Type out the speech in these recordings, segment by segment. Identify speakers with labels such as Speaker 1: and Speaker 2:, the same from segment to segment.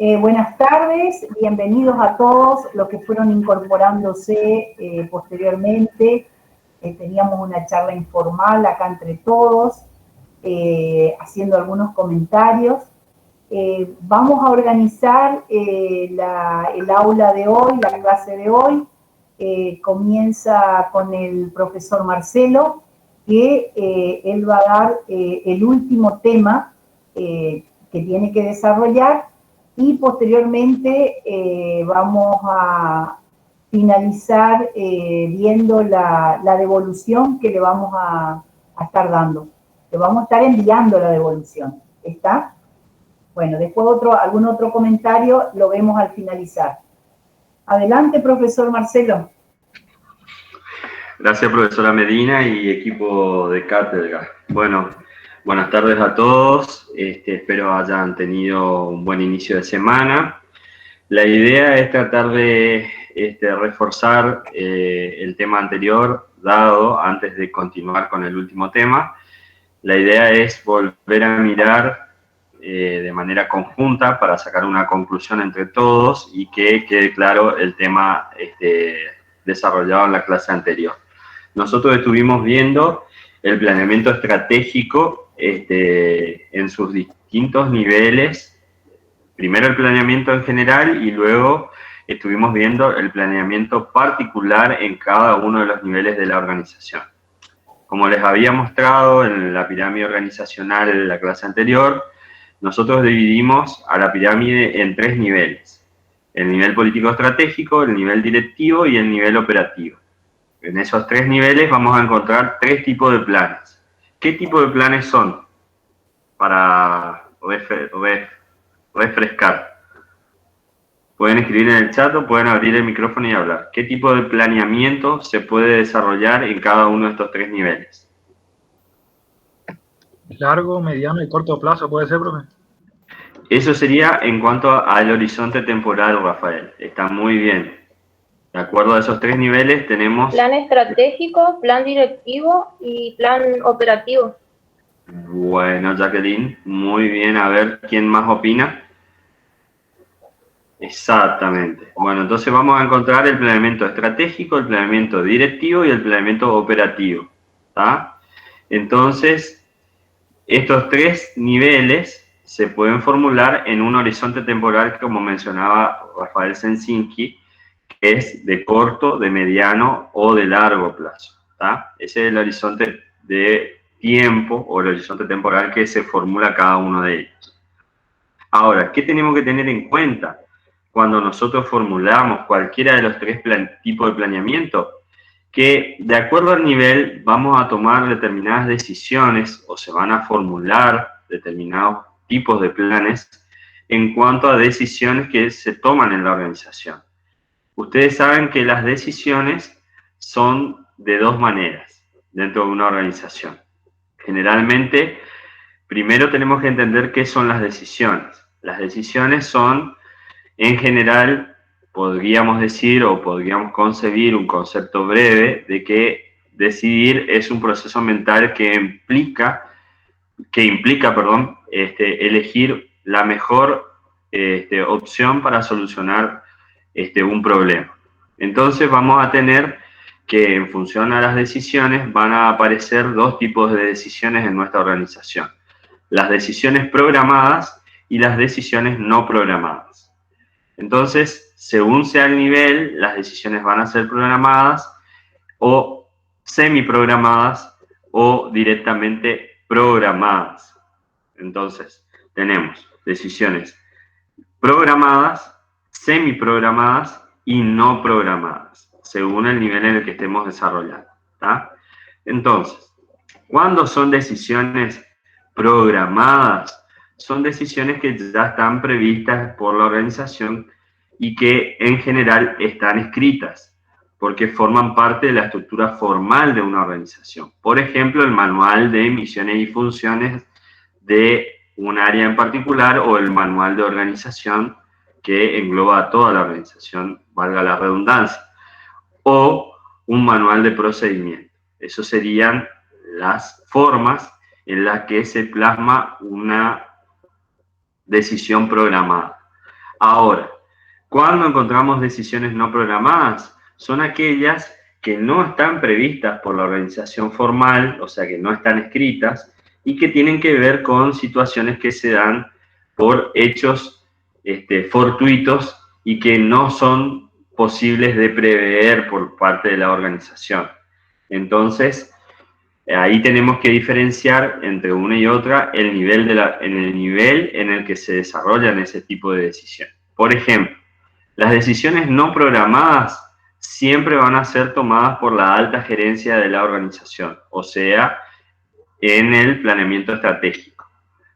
Speaker 1: Buenas tardes, bienvenidos a todos los que fueron incorporándose posteriormente. Teníamos una charla informal acá entre todos, haciendo algunos comentarios. Vamos a organizar el aula de hoy, la clase de hoy. Comienza con el profesor Marcelo, que él va a dar el último tema que tiene que desarrollar. Y posteriormente vamos a finalizar viendo la devolución que le vamos a estar dando. Le vamos a estar enviando la devolución. ¿Está? Bueno, después algún otro comentario lo vemos al finalizar. Adelante, profesor Marcelo.
Speaker 2: Gracias, profesora Medina y equipo de cátedra. Bueno, buenas tardes a todos. Espero hayan tenido un buen inicio de semana. La idea es tratar de reforzar el tema anterior dado antes de continuar con el último tema. La idea es volver a mirar de manera conjunta para sacar una conclusión entre todos y que quede claro el tema desarrollado en la clase anterior. Nosotros estuvimos viendo el planeamiento estratégico en sus distintos niveles. Primero el planeamiento en general y luego estuvimos viendo el planeamiento particular en cada uno de los niveles de la organización. Como les había mostrado en la pirámide organizacional en la clase anterior, nosotros dividimos a la pirámide en 3 niveles. El nivel político-estratégico, el nivel directivo y el nivel operativo. En esos 3 niveles vamos a encontrar 3 tipos de planes. ¿Qué tipo de planes son? Para refrescar. Pueden escribir en el chat o pueden abrir el micrófono y hablar. ¿Qué tipo de planeamiento se puede desarrollar en cada uno de estos 3 niveles?
Speaker 3: Largo, mediano y corto plazo, ¿puede ser, profe?
Speaker 2: Eso sería en cuanto al horizonte temporal, Rafael. Está muy bien. De acuerdo a esos 3 niveles tenemos...
Speaker 4: Plan estratégico, plan directivo y plan operativo.
Speaker 2: Bueno, Jacqueline, muy bien. A ver, ¿quién más opina? Exactamente. Bueno, entonces vamos a encontrar el planeamiento estratégico, el planeamiento directivo y el planeamiento operativo. ¿Tá? Entonces, estos 3 niveles se pueden formular en un horizonte temporal que, como mencionaba Rafael Sensinki, que es de corto, de mediano o de largo plazo. ¿Tá? Ese es el horizonte de tiempo o el horizonte temporal que se formula cada uno de ellos. Ahora, ¿qué tenemos que tener en cuenta cuando nosotros formulamos cualquiera de los 3 tipos de planeamiento? Que de acuerdo al nivel vamos a tomar determinadas decisiones o se van a formular determinados tipos de planes en cuanto a decisiones que se toman en la organización. Ustedes saben que las decisiones son de 2 maneras dentro de una organización. Generalmente, primero tenemos que entender qué son las decisiones. Las decisiones son, en general, podríamos decir o podríamos concebir un concepto breve de que decidir es un proceso mental que implica elegir la mejor opción para solucionar un problema. Entonces vamos a tener que en función a las decisiones van a aparecer 2 tipos de decisiones en nuestra organización. Las decisiones programadas y las decisiones no programadas. Entonces, según sea el nivel, las decisiones van a ser programadas o semiprogramadas o directamente programadas. Entonces, tenemos decisiones programadas, semiprogramadas y no programadas, según el nivel en el que estemos desarrollando. ¿Tá? Entonces, ¿cuándo son decisiones programadas? Son decisiones que ya están previstas por la organización y que en general están escritas, porque forman parte de la estructura formal de una organización. Por ejemplo, el manual de misiones y funciones de un área en particular o el manual de organización que engloba a toda la organización, valga la redundancia, o un manual de procedimiento. Eso serían las formas en las que se plasma una decisión programada. Ahora, cuando encontramos decisiones no programadas, son aquellas que no están previstas por la organización formal, o sea, que no están escritas, y que tienen que ver con situaciones que se dan por hechos fortuitos y que no son posibles de prever por parte de la organización. Entonces, ahí tenemos que diferenciar entre una y otra el nivel en el que se desarrollan ese tipo de decisiones. Por ejemplo, las decisiones no programadas siempre van a ser tomadas por la alta gerencia de la organización, o sea, en el planeamiento estratégico.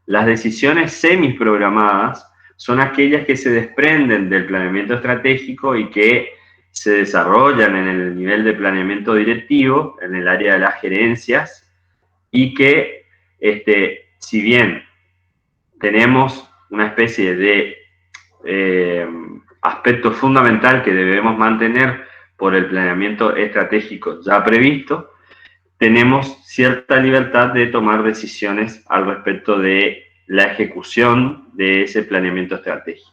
Speaker 2: Las decisiones semiprogramadas son aquellas que se desprenden del planeamiento estratégico y que se desarrollan en el nivel de planeamiento directivo, en el área de las gerencias, y que, si bien tenemos una especie de aspecto fundamental que debemos mantener por el planeamiento estratégico ya previsto, tenemos cierta libertad de tomar decisiones al respecto de la ejecución de ese planeamiento estratégico.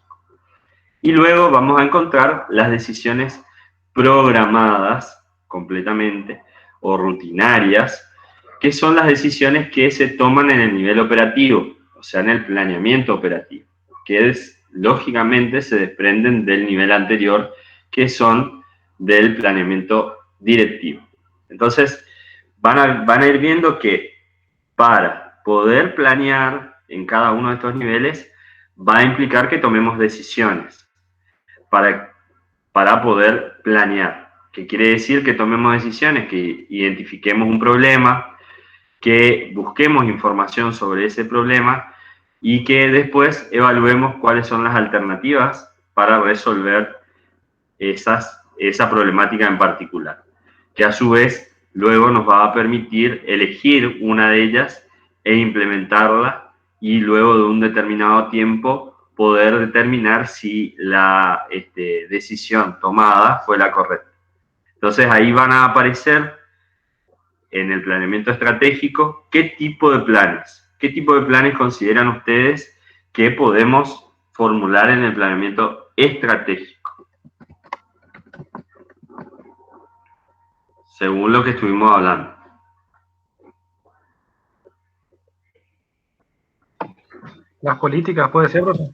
Speaker 2: Y luego vamos a encontrar las decisiones programadas completamente o rutinarias, que son las decisiones que se toman en el nivel operativo, o sea, en el planeamiento operativo, que lógicamente se desprenden del nivel anterior, que son del planeamiento directivo. Entonces, van a ir viendo que para poder planear en cada uno de estos niveles va a implicar que tomemos decisiones para poder planear. ¿Qué quiere decir? Que tomemos decisiones, que identifiquemos un problema, que busquemos información sobre ese problema y que después evaluemos cuáles son las alternativas para resolver esa problemática en particular, que a su vez luego nos va a permitir elegir una de ellas e implementarla y luego de un determinado tiempo poder determinar si la decisión tomada fue la correcta. Entonces ahí van a aparecer en el planeamiento estratégico qué tipo de planes consideran ustedes que podemos formular en el planeamiento estratégico, según lo que estuvimos hablando.
Speaker 3: Las políticas, puede ser, profe.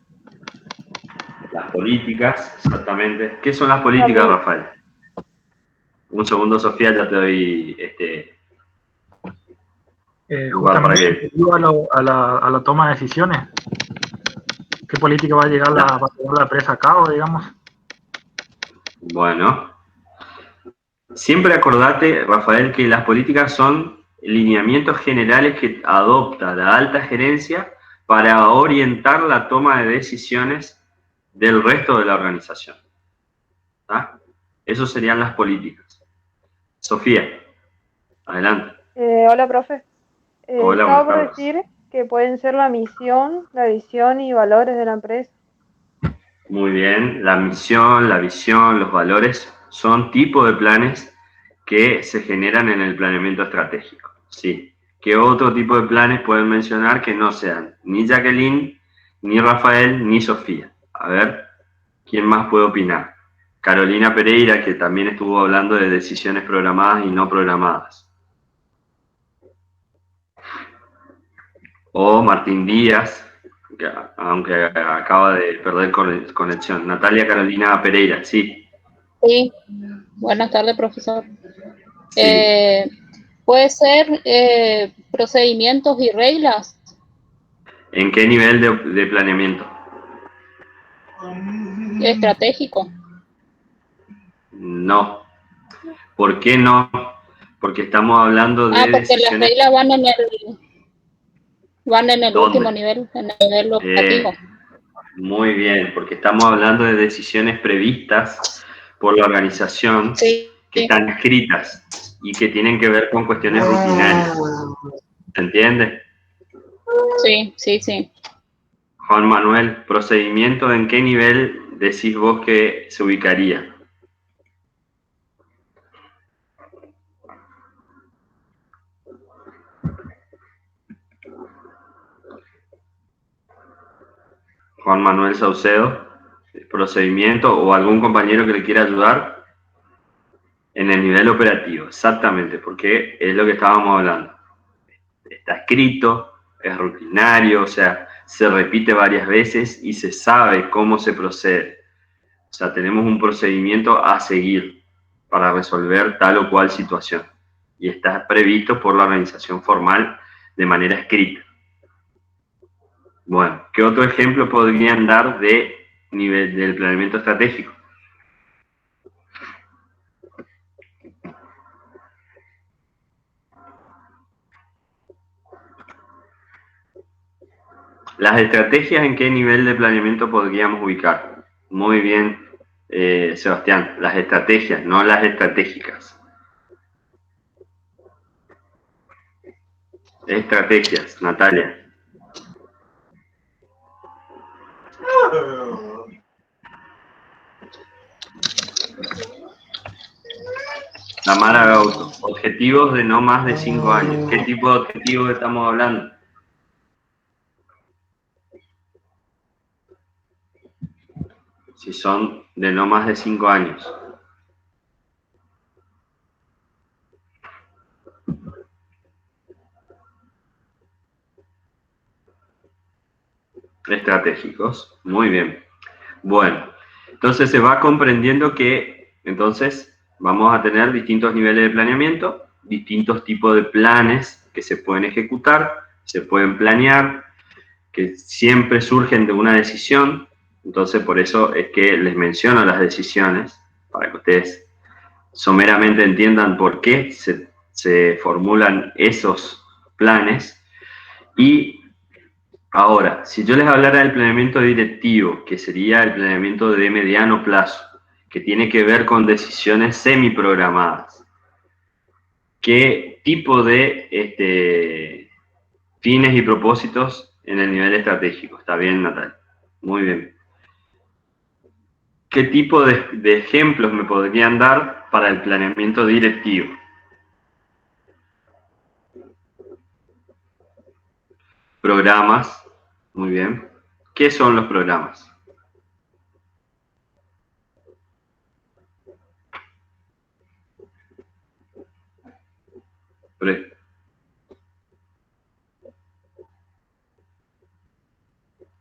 Speaker 2: Las políticas, exactamente. ¿Qué son las políticas, Rafael? Un segundo, Sofía, ya te doy lugar para que...
Speaker 3: a la toma de decisiones. ¿Qué política va a llegar la empresa a cabo, digamos?
Speaker 2: Bueno, siempre acordate, Rafael, que las políticas son lineamientos generales que adopta la alta gerencia para orientar la toma de decisiones del resto de la organización. ¿Tá? Eso serían las políticas. Sofía, adelante.
Speaker 5: Hola, profe.
Speaker 2: Hola,
Speaker 5: Estaba
Speaker 2: buenas
Speaker 5: por
Speaker 2: tardes.
Speaker 5: decir que pueden ser la misión, la visión y valores de la empresa.
Speaker 2: Muy bien, la misión, la visión, los valores son tipos de planes que se generan en el planeamiento estratégico. Sí. ¿Qué otro tipo de planes pueden mencionar que no sean ni Jacqueline, ni Rafael, ni Sofía? A ver, ¿quién más puede opinar? Carolina Pereira, que también estuvo hablando de decisiones programadas y no programadas. O Martín Díaz, que, aunque acaba de perder conexión. Natalia Carolina Pereira, sí.
Speaker 6: Sí, buenas tardes, profesor.
Speaker 2: Sí.
Speaker 6: ¿Puede ser procedimientos y reglas?
Speaker 2: ¿En qué nivel de planeamiento?
Speaker 6: Estratégico.
Speaker 2: No. ¿Por qué no? Porque estamos hablando de
Speaker 6: Porque
Speaker 2: decisiones...
Speaker 6: las reglas van en el
Speaker 2: ¿Dónde?
Speaker 6: último nivel, en el nivel operativo.
Speaker 2: Muy bien, porque estamos hablando de decisiones previstas por la organización,
Speaker 6: Sí.
Speaker 2: que están escritas y que tienen que ver con cuestiones rutinarias. ¿Se entiende?
Speaker 6: Sí, sí, sí.
Speaker 2: Juan Manuel, ¿procedimiento en qué nivel decís vos que se ubicaría? Juan Manuel Saucedo, procedimiento o algún compañero que le quiera ayudar en el nivel operativo, exactamente, porque es lo que estábamos hablando. Está escrito, es rutinario, o sea, se repite varias veces y se sabe cómo se procede. O sea, tenemos un procedimiento a seguir para resolver tal o cual situación. Y está previsto por la organización formal de manera escrita. Bueno, ¿qué otro ejemplo podrían dar de nivel del planeamiento estratégico? Las estrategias, ¿en qué nivel de planeamiento podríamos ubicar? Muy bien, Sebastián, las estrategias, no las estratégicas. Estrategias, Natalia. Tamara Gauto, objetivos de no más de 5 años. ¿Qué tipo de objetivos estamos hablando? Si son de no más de 5 años. Estratégicos, muy bien. Bueno, entonces se va comprendiendo que entonces vamos a tener distintos niveles de planeamiento, distintos tipos de planes que se pueden ejecutar, se pueden planear, que siempre surgen de una decisión. Entonces por eso es que les menciono las decisiones, para que ustedes someramente entiendan por qué se formulan esos planes. Y ahora, si yo les hablara del planeamiento directivo, que sería el planeamiento de mediano plazo, que tiene que ver con decisiones semiprogramadas, ¿qué tipo de fines y propósitos en el nivel estratégico? Está bien, Natalia. Muy bien. ¿Qué tipo de ejemplos me podrían dar para el planeamiento directivo? Programas. Muy bien. ¿Qué son los programas?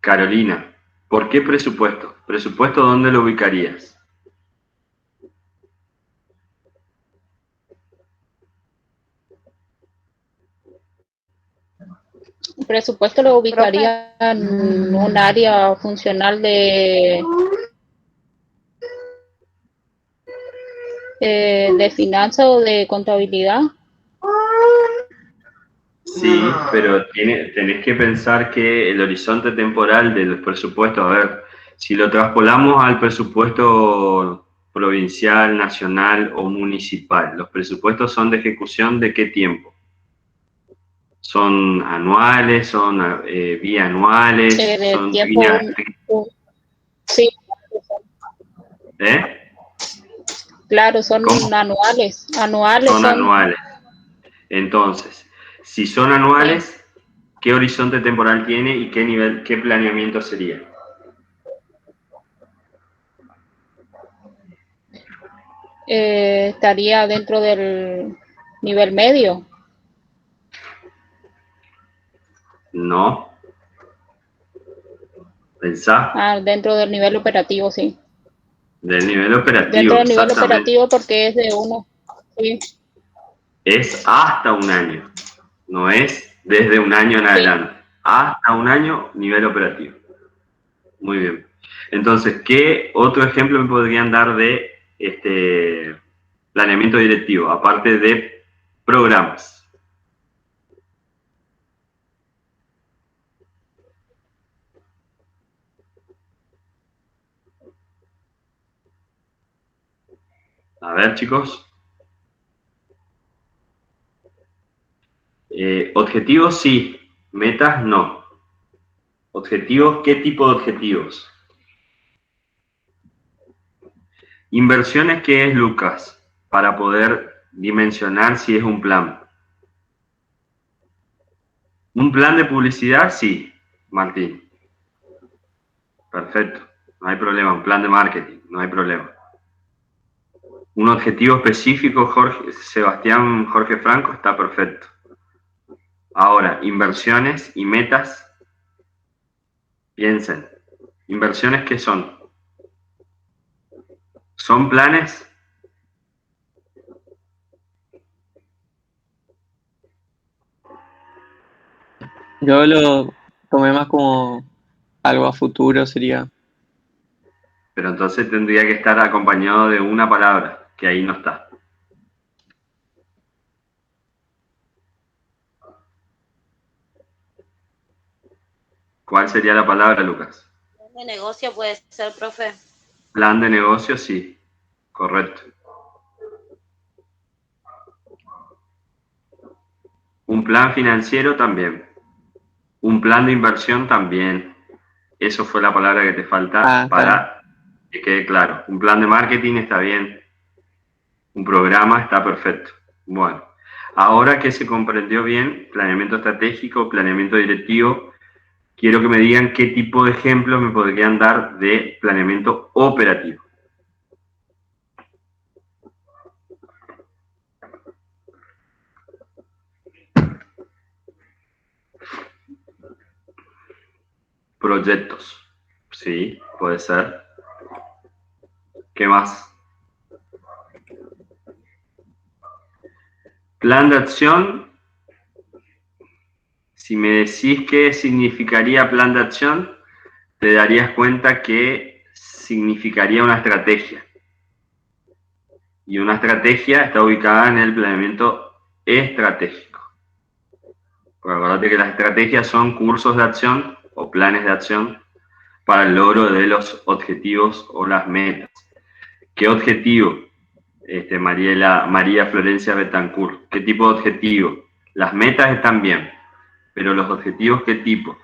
Speaker 2: Carolina, ¿por qué presupuesto? ¿Presupuesto dónde lo ubicarías?
Speaker 6: El presupuesto lo ubicaría en un área funcional de finanzas o de contabilidad.
Speaker 2: Sí, pero tenés que pensar que el horizonte temporal de los presupuestos, a ver, si lo traspolamos al presupuesto provincial, nacional o municipal, los presupuestos son de ejecución ¿de qué tiempo? ¿Son anuales? ¿Son bianuales?
Speaker 6: De
Speaker 2: ¿Son
Speaker 6: tiempo, sí. Claro, son
Speaker 2: ¿Cómo?
Speaker 6: anuales.
Speaker 2: Son anuales. Entonces, si son anuales, ¿qué horizonte temporal tiene y qué nivel, qué planeamiento sería?
Speaker 6: Estaría dentro del nivel medio.
Speaker 2: No. ¿Pensá?
Speaker 6: Dentro del nivel operativo, sí.
Speaker 2: Del nivel operativo,
Speaker 6: Dentro del nivel
Speaker 2: exactamente.
Speaker 6: operativo porque es de uno. Sí.
Speaker 2: Es hasta un año, no es desde un año en adelante. Hasta un año, nivel operativo. Muy bien. Entonces, ¿qué otro ejemplo me podrían dar de planeamiento directivo, aparte de programas? A ver, chicos. Objetivos sí, metas no. Objetivos, ¿qué tipo de objetivos? Inversiones, ¿qué es, Lucas? Para poder dimensionar si es un plan. ¿Un plan de publicidad? Sí, Martín. Perfecto. no hay problema. Un plan de marketing, no hay problema. Un objetivo específico, Jorge Franco, está perfecto. Ahora, inversiones y metas. Piensen, ¿inversiones qué son? ¿Son planes?
Speaker 7: Yo lo tomé más como algo a futuro, sería.
Speaker 2: Pero entonces tendría que estar acompañado de una palabra, que ahí no está. ¿Cuál sería la palabra, Lucas?
Speaker 8: Plan de negocio puede ser, profe.
Speaker 2: Plan de negocio, sí. Correcto. Un plan financiero también. Un plan de inversión también. Eso fue la palabra que te falta para que quede claro. Un plan de marketing está bien. Un programa está perfecto. Bueno, ahora que se comprendió bien, planeamiento estratégico, planeamiento directivo, quiero que me digan qué tipo de ejemplos me podrían dar de planeamiento operativo. Proyectos. Sí, puede ser. ¿Qué más? Plan de acción. Si me decís qué significaría plan de acción, te darías cuenta que significaría una estrategia. Y una estrategia está ubicada en el planeamiento estratégico. Porque acuérdate que las estrategias son cursos de acción o planes de acción para el logro de los objetivos o las metas. ¿Qué objetivo? María Florencia Betancourt. ¿Qué tipo de objetivo? Las metas están bien, pero los objetivos, ¿qué tipo?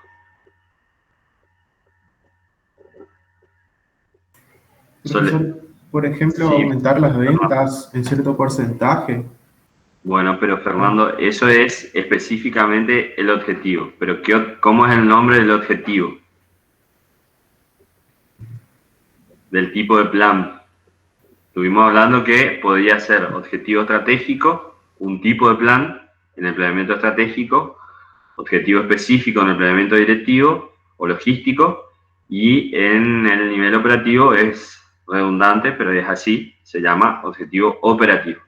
Speaker 9: Profesor, por ejemplo,
Speaker 2: Sí.
Speaker 9: aumentar las ventas en cierto porcentaje.
Speaker 2: Bueno, pero Fernando, eso es específicamente el objetivo. Pero ¿cómo es el nombre del objetivo? Del tipo de plan. Estuvimos hablando que podría ser objetivo estratégico, un tipo de plan en el planeamiento estratégico, objetivo específico en el planeamiento directivo o logístico, y en el nivel operativo es redundante, pero es así, se llama objetivo operativo.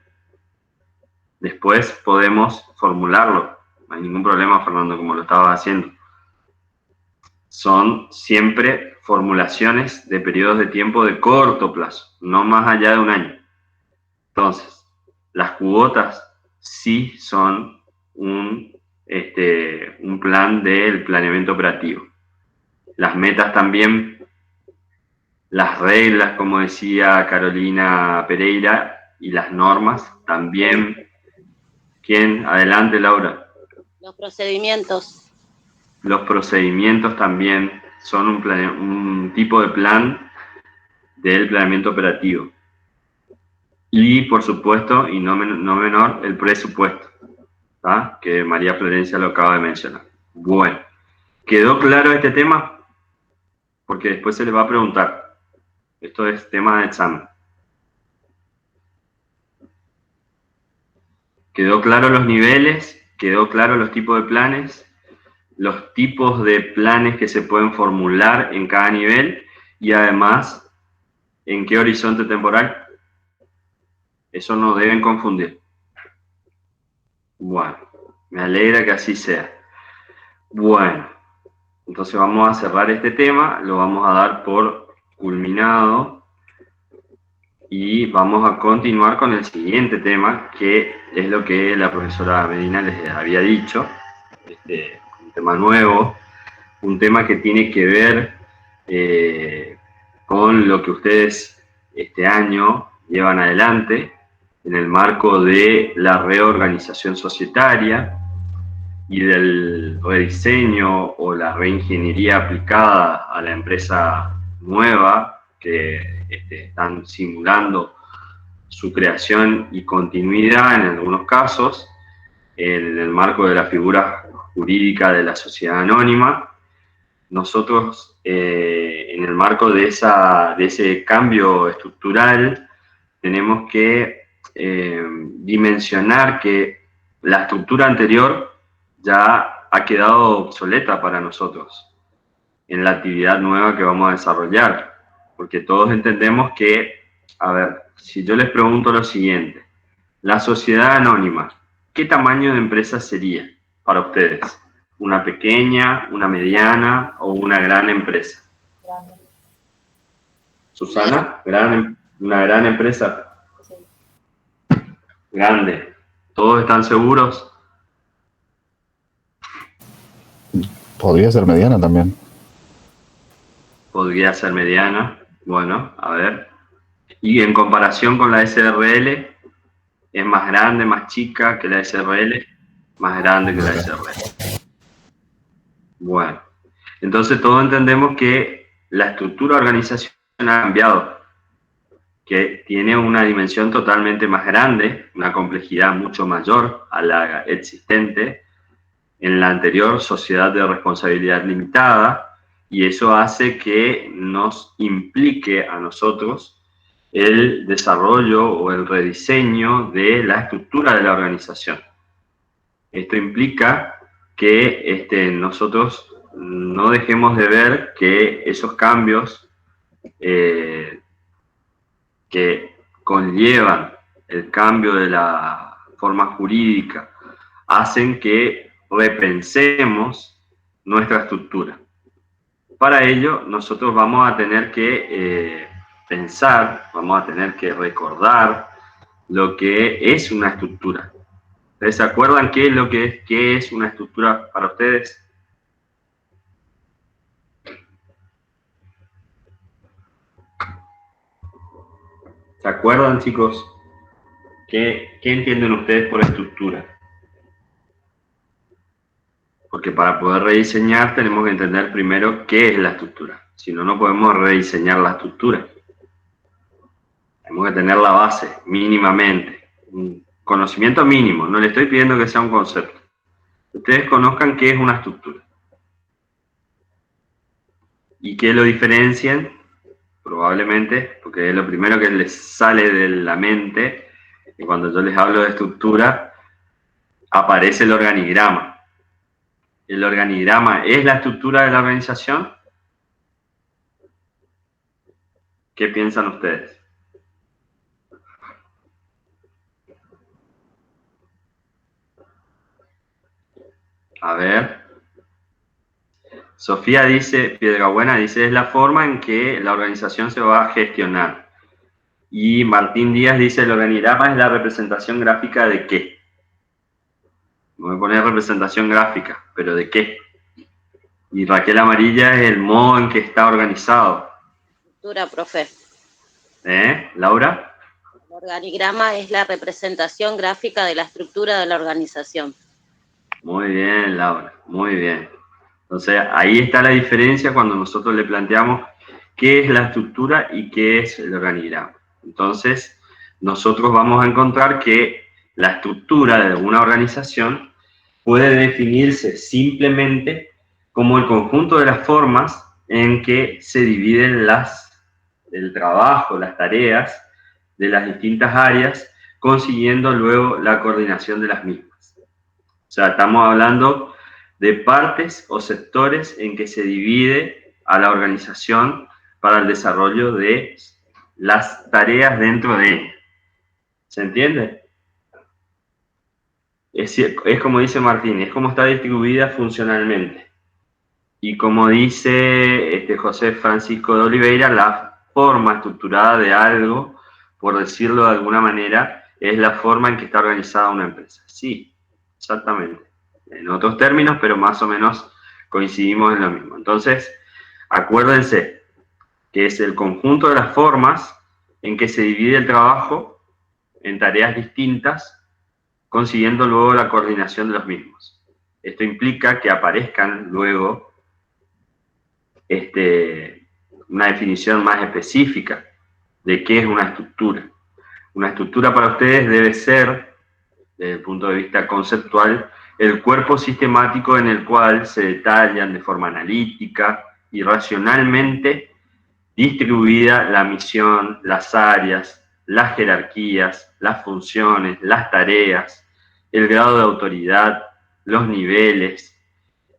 Speaker 2: Después podemos formularlo, no hay ningún problema, Fernando, como lo estabas haciendo. Son siempre formulaciones de periodos de tiempo de corto plazo, no más allá de un año. Entonces, las cuotas sí son un plan del planeamiento operativo. Las metas también, las reglas, como decía Carolina Pereira, y las normas también. ¿Quién? Adelante, Laura.
Speaker 8: Los procedimientos.
Speaker 2: Los procedimientos también son un tipo de plan del planeamiento operativo. Y, por supuesto, y no menor, el presupuesto, ¿tá? Que María Florencia lo acaba de mencionar. Bueno, ¿quedó claro este tema? Porque después se le va a preguntar. Esto es tema de examen. ¿Quedó claro los niveles? ¿Quedó claro los tipos de planes? Los tipos de planes que se pueden formular en cada nivel y además en qué horizonte temporal. Eso no deben confundir. Bueno, me alegra que así sea. Bueno, entonces vamos a cerrar este tema, lo vamos a dar por culminado y vamos a continuar con el siguiente tema, que es lo que la profesora Medina les había dicho. Un tema nuevo, un tema que tiene que ver con lo que ustedes este año llevan adelante en el marco de la reorganización societaria y del rediseño o la reingeniería aplicada a la empresa nueva que están simulando su creación y continuidad en algunos casos en el marco de la figura jurídica de la sociedad anónima. Nosotros en el marco de ese cambio estructural, tenemos que dimensionar que la estructura anterior ya ha quedado obsoleta para nosotros en la actividad nueva que vamos a desarrollar, porque todos entendemos que, a ver, si yo les pregunto lo siguiente, la sociedad anónima, ¿qué tamaño de empresa sería para ustedes? ¿Una pequeña, una mediana o una gran empresa? Susana, ¿una gran empresa?
Speaker 1: Sí.
Speaker 2: Grande. ¿Todos están seguros?
Speaker 10: Podría ser mediana también.
Speaker 2: Podría ser mediana. Bueno, a ver. Y en comparación con la SRL, ¿es más grande, más chica que la SRL? Más grande que la SRL. Bueno, entonces todos entendemos que la estructura organizacional ha cambiado, que tiene una dimensión totalmente más grande, una complejidad mucho mayor a la existente en la anterior sociedad de responsabilidad limitada, y eso hace que nos implique a nosotros el desarrollo o el rediseño de la estructura de la organización. Esto implica que nosotros no dejemos de ver que esos cambios que conllevan el cambio de la forma jurídica hacen que repensemos nuestra estructura. Para ello, nosotros vamos a tener que pensar, vamos a tener que recordar lo que es una estructura. ¿Ustedes se acuerdan qué es una estructura para ustedes? ¿Se acuerdan, chicos? ¿Qué entienden ustedes por estructura? Porque para poder rediseñar tenemos que entender primero qué es la estructura. Si no, no podemos rediseñar la estructura. Tenemos que tener la base, mínimamente. Un conocimiento mínimo. No le estoy pidiendo que sea un concepto. Ustedes conozcan qué es una estructura. Y que lo diferencien, probablemente, porque es lo primero que les sale de la mente, y cuando yo les hablo de estructura, aparece el organigrama. ¿El organigrama es la estructura de la organización? ¿Qué piensan ustedes? A ver. Sofía dice, Piedrabuena dice, es la forma en que la organización se va a gestionar. Y Martín Díaz dice, el organigrama es la representación gráfica de qué. Me voy a poner representación gráfica, pero ¿de qué? Y Raquel Amarilla es el modo en que está organizado.
Speaker 8: Estructura, profe.
Speaker 2: ¿Laura?
Speaker 8: El organigrama es la representación gráfica de la estructura de la organización.
Speaker 2: Muy bien, Laura, muy bien. Entonces, ahí está la diferencia cuando nosotros le planteamos qué es la estructura y qué es el organigrama. Entonces, nosotros vamos a encontrar que la estructura de una organización puede definirse simplemente como el conjunto de las formas en que se dividen el trabajo, las tareas de las distintas áreas, consiguiendo luego la coordinación de las mismas. O sea, estamos hablando de partes o sectores en que se divide a la organización para el desarrollo de las tareas dentro de ella. ¿Se entiende? Es como dice Martín, es como está distribuida funcionalmente. Y como dice José Francisco de Oliveira, la forma estructurada de algo, por decirlo de alguna manera, es la forma en que está organizada una empresa. Sí, exactamente. En otros términos, pero más o menos coincidimos en lo mismo. Entonces, acuérdense que es el conjunto de las formas en que se divide el trabajo en tareas distintas, consiguiendo luego la coordinación de los mismos. Esto implica que aparezcan luego una definición más específica de qué es una estructura. Una estructura para ustedes debe ser, desde el punto de vista conceptual, el cuerpo sistemático en el cual se detallan de forma analítica y racionalmente distribuida la misión, las áreas, las jerarquías, las funciones, las tareas, el grado de autoridad, los niveles,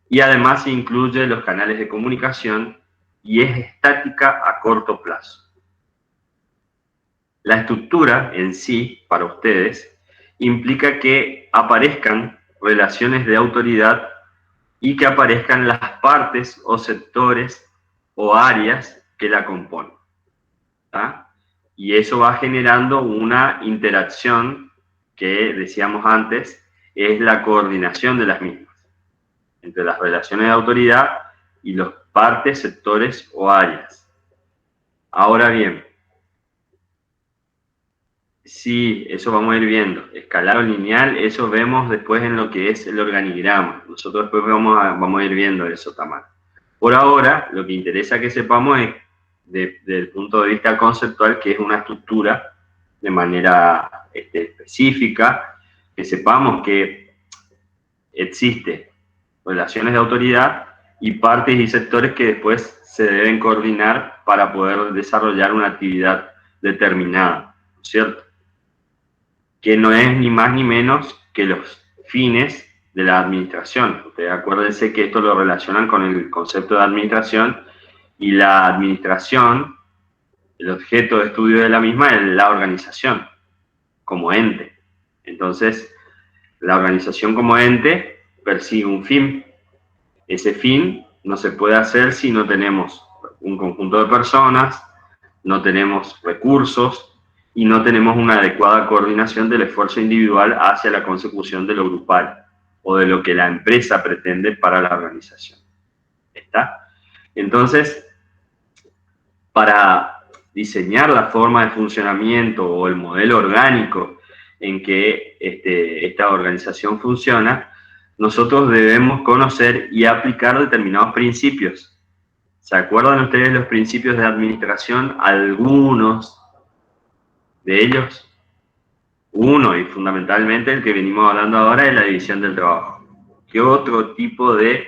Speaker 2: y además incluye los canales de comunicación y es estática a corto plazo. La estructura en sí, para ustedes, implica que aparezcan relaciones de autoridad y que aparezcan las partes o sectores o áreas que la componen. ¿Tá? Y eso va generando una interacción que, decíamos antes, es la coordinación de las mismas, entre las relaciones de autoridad y los partes, sectores o áreas. Ahora bien, sí, eso vamos a ir viendo. Escalar o lineal, eso vemos después en lo que es el organigrama. Nosotros después vamos a ir viendo eso también. Por ahora, lo que interesa que sepamos es, desde el punto de vista conceptual, que es una estructura de manera específica, que sepamos que existe relaciones de autoridad y partes y sectores que después se deben coordinar para poder desarrollar una actividad determinada, ¿no es cierto? Que no es ni más ni menos que los fines de la administración. Ustedes acuérdense que esto lo relacionan con el concepto de administración, y la administración, el objeto de estudio de la misma es la organización como ente. Entonces, la organización como ente persigue un fin. Ese fin no se puede hacer si no tenemos un conjunto de personas, no tenemos recursos y no tenemos una adecuada coordinación del esfuerzo individual hacia la consecución de lo grupal o de lo que la empresa pretende para la organización. ¿Está? Entonces, para diseñar la forma de funcionamiento o el modelo orgánico en que esta organización funciona, nosotros debemos conocer y aplicar determinados principios. ¿Se acuerdan ustedes los principios de administración? Algunos de ellos. Uno, y fundamentalmente el que venimos hablando ahora, es la división del trabajo. ¿Qué otro tipo de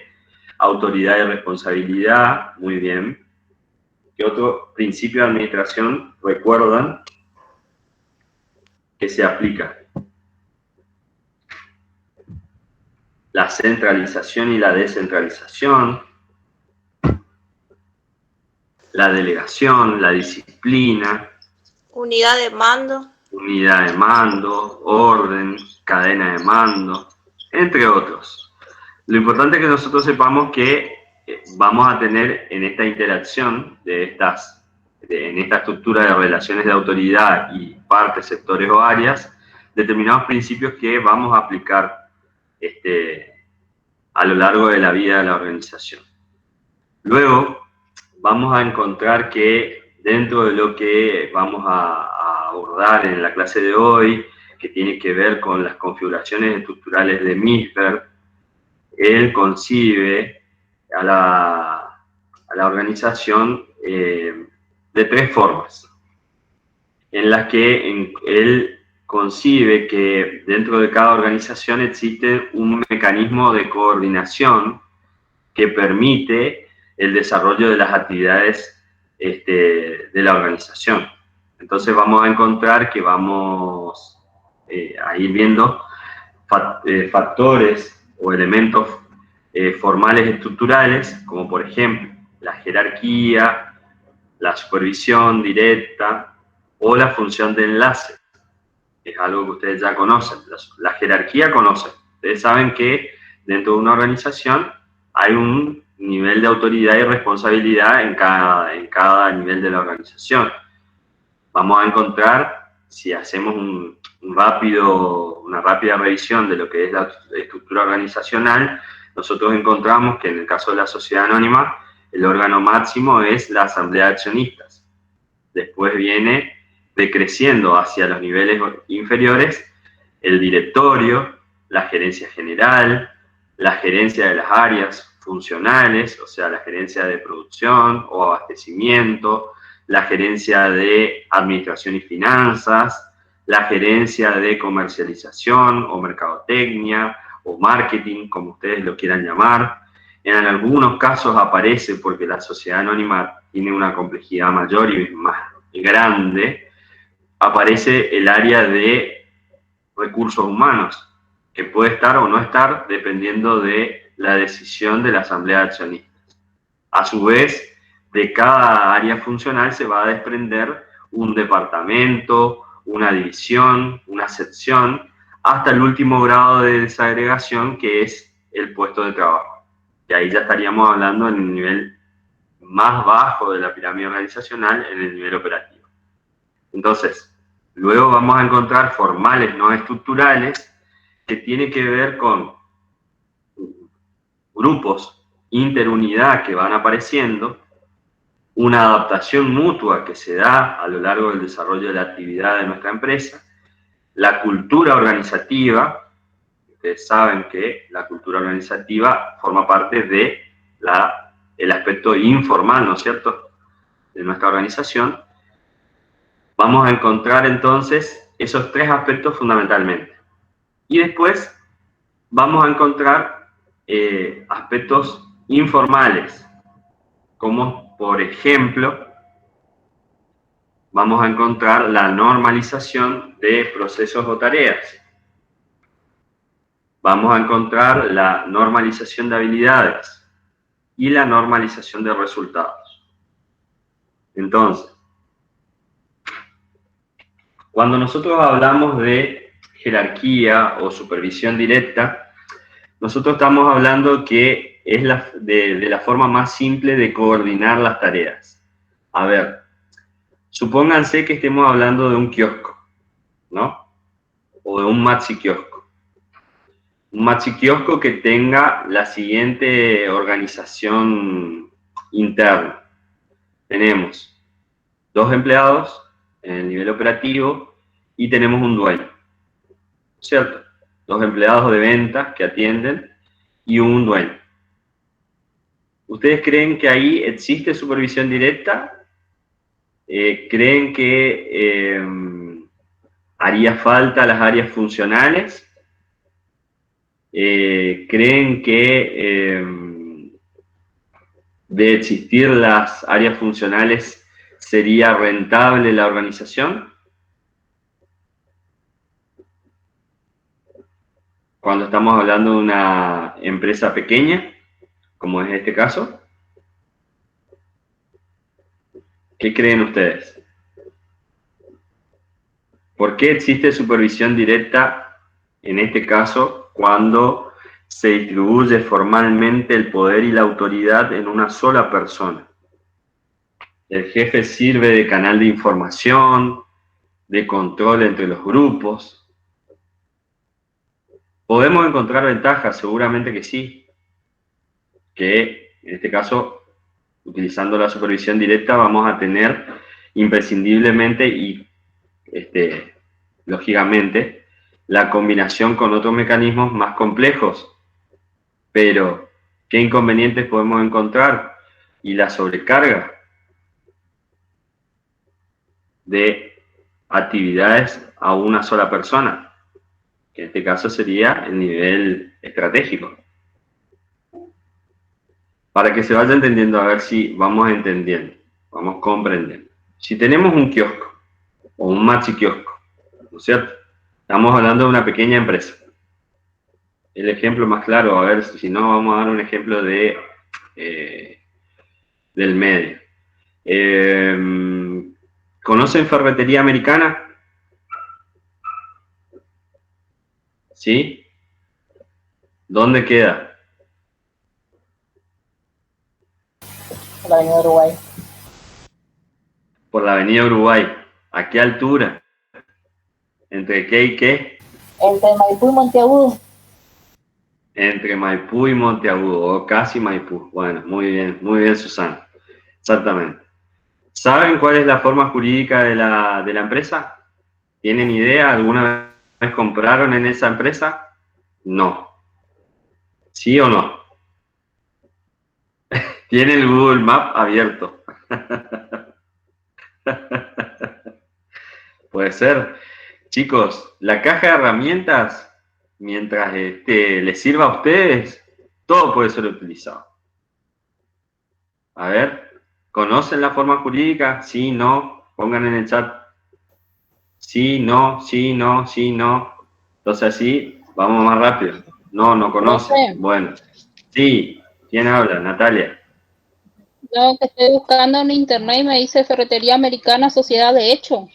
Speaker 2: autoridad y responsabilidad? Muy bien. ¿Qué otro principio de administración recuerdan que se aplica? La centralización y la descentralización, la delegación, la disciplina,
Speaker 8: Unidad de mando.
Speaker 2: Unidad de mando, orden, cadena de mando, entre otros. Lo importante es que nosotros sepamos que vamos a tener en esta interacción en esta estructura de relaciones de autoridad y partes, sectores o áreas, determinados principios que vamos a aplicar a lo largo de la vida de la organización. Luego, vamos a encontrar que dentro de lo que vamos a abordar en la clase de hoy, que tiene que ver con las configuraciones estructurales de Misberg, él concibe a la organización de tres formas, en las que él concibe que dentro de cada organización existe un mecanismo de coordinación que permite el desarrollo de las actividades de la organización. Entonces vamos a encontrar que vamos a ir viendo factores o elementos formales estructurales, como por ejemplo la jerarquía, la supervisión directa o la función de enlace. Es algo que ustedes ya conocen. La jerarquía conocen. Ustedes saben que dentro de una organización hay un nivel de autoridad y responsabilidad en cada nivel de la organización. Vamos a encontrar, si hacemos una rápida revisión de lo que es la estructura organizacional, nosotros encontramos que en el caso de la sociedad anónima, el órgano máximo es la asamblea de accionistas. Después viene decreciendo hacia los niveles inferiores el directorio, la gerencia general, la gerencia de las áreas funcionales, o sea, la gerencia de producción o abastecimiento, la gerencia de administración y finanzas, la gerencia de comercialización o mercadotecnia o marketing, como ustedes lo quieran llamar. En algunos casos aparece, porque la sociedad anónima tiene una complejidad mayor y más grande, aparece el área de recursos humanos, que puede estar o no estar dependiendo de la decisión de la asamblea de accionistas. A su vez, de cada área funcional se va a desprender un departamento, una división, una sección, hasta el último grado de desagregación, que es el puesto de trabajo. Y ahí ya estaríamos hablando en el nivel más bajo de la pirámide organizacional, en el nivel operativo. Entonces, luego vamos a encontrar formales no estructurales, que tiene que ver con grupos interunidad que van apareciendo, una adaptación mutua que se da a lo largo del desarrollo de la actividad de nuestra empresa, la cultura organizativa. Ustedes saben que la cultura organizativa forma parte de el aspecto informal, ¿no es cierto?, de nuestra organización. Vamos a encontrar entonces esos tres aspectos fundamentalmente. Y después vamos a encontrar aspectos informales, como por ejemplo, vamos a encontrar la normalización de procesos o tareas. Vamos a encontrar la normalización de habilidades y la normalización de resultados. Entonces, cuando nosotros hablamos de jerarquía o supervisión directa, nosotros estamos hablando que es de la forma más simple de coordinar las tareas. A ver, supónganse que estemos hablando de un kiosco, ¿no? O de un maxi kiosco. Un maxi kiosco que tenga la siguiente organización interna. Tenemos 2 empleados en el nivel operativo y tenemos un dueño, ¿cierto? 2 empleados de ventas que atienden y un dueño. ¿Ustedes creen que ahí existe supervisión directa? ¿Creen que haría falta las áreas funcionales? ¿Creen que de existir las áreas funcionales sería rentable la organización? Cuando estamos hablando de una empresa pequeña, como es este caso, ¿qué creen ustedes? ¿Por qué existe supervisión directa en este caso cuando se distribuye formalmente el poder y la autoridad en una sola persona? El jefe sirve de canal de información, de control entre los grupos. ¿Podemos encontrar ventajas? Seguramente que sí. Que en este caso, utilizando la supervisión directa, vamos a tener imprescindiblemente y lógicamente la combinación con otros mecanismos más complejos. Pero, ¿qué inconvenientes podemos encontrar? Y la sobrecarga de actividades a una sola persona, que en este caso sería el nivel estratégico. Para que se vaya entendiendo, a ver si vamos entendiendo, vamos comprendiendo. Si tenemos un kiosco o un maxi kiosco, ¿no es cierto? Estamos hablando de una pequeña empresa. El ejemplo más claro, a ver, si no, vamos a dar un ejemplo del medio. ¿Conocen Ferretería Americana? ¿Sí? ¿Dónde queda?
Speaker 11: Por la Avenida Uruguay.
Speaker 2: Por la Avenida Uruguay. ¿A qué altura? ¿Entre qué y qué?
Speaker 11: Entre Maipú y Monteagudo.
Speaker 2: Entre Maipú y Monteagudo, o casi Maipú. Bueno, muy bien, Susana. Exactamente. ¿Saben cuál es la forma jurídica de la empresa? ¿Tienen idea? ¿Alguna vez compraron en esa empresa? No. ¿Sí o no? Tiene el Google Maps abierto. Puede ser. Chicos, la caja de herramientas, mientras les sirva a ustedes, todo puede ser utilizado. A ver, ¿Conocen la forma jurídica? Sí, no. Pongan en el chat. Sí, no, sí, no, sí, no. Entonces así vamos más rápido. No, no conocen.
Speaker 6: Profe.
Speaker 2: Bueno. Sí. ¿Quién habla? Natalia.
Speaker 6: Yo que estoy buscando en internet y me dice Ferretería Americana Sociedad de Hecho.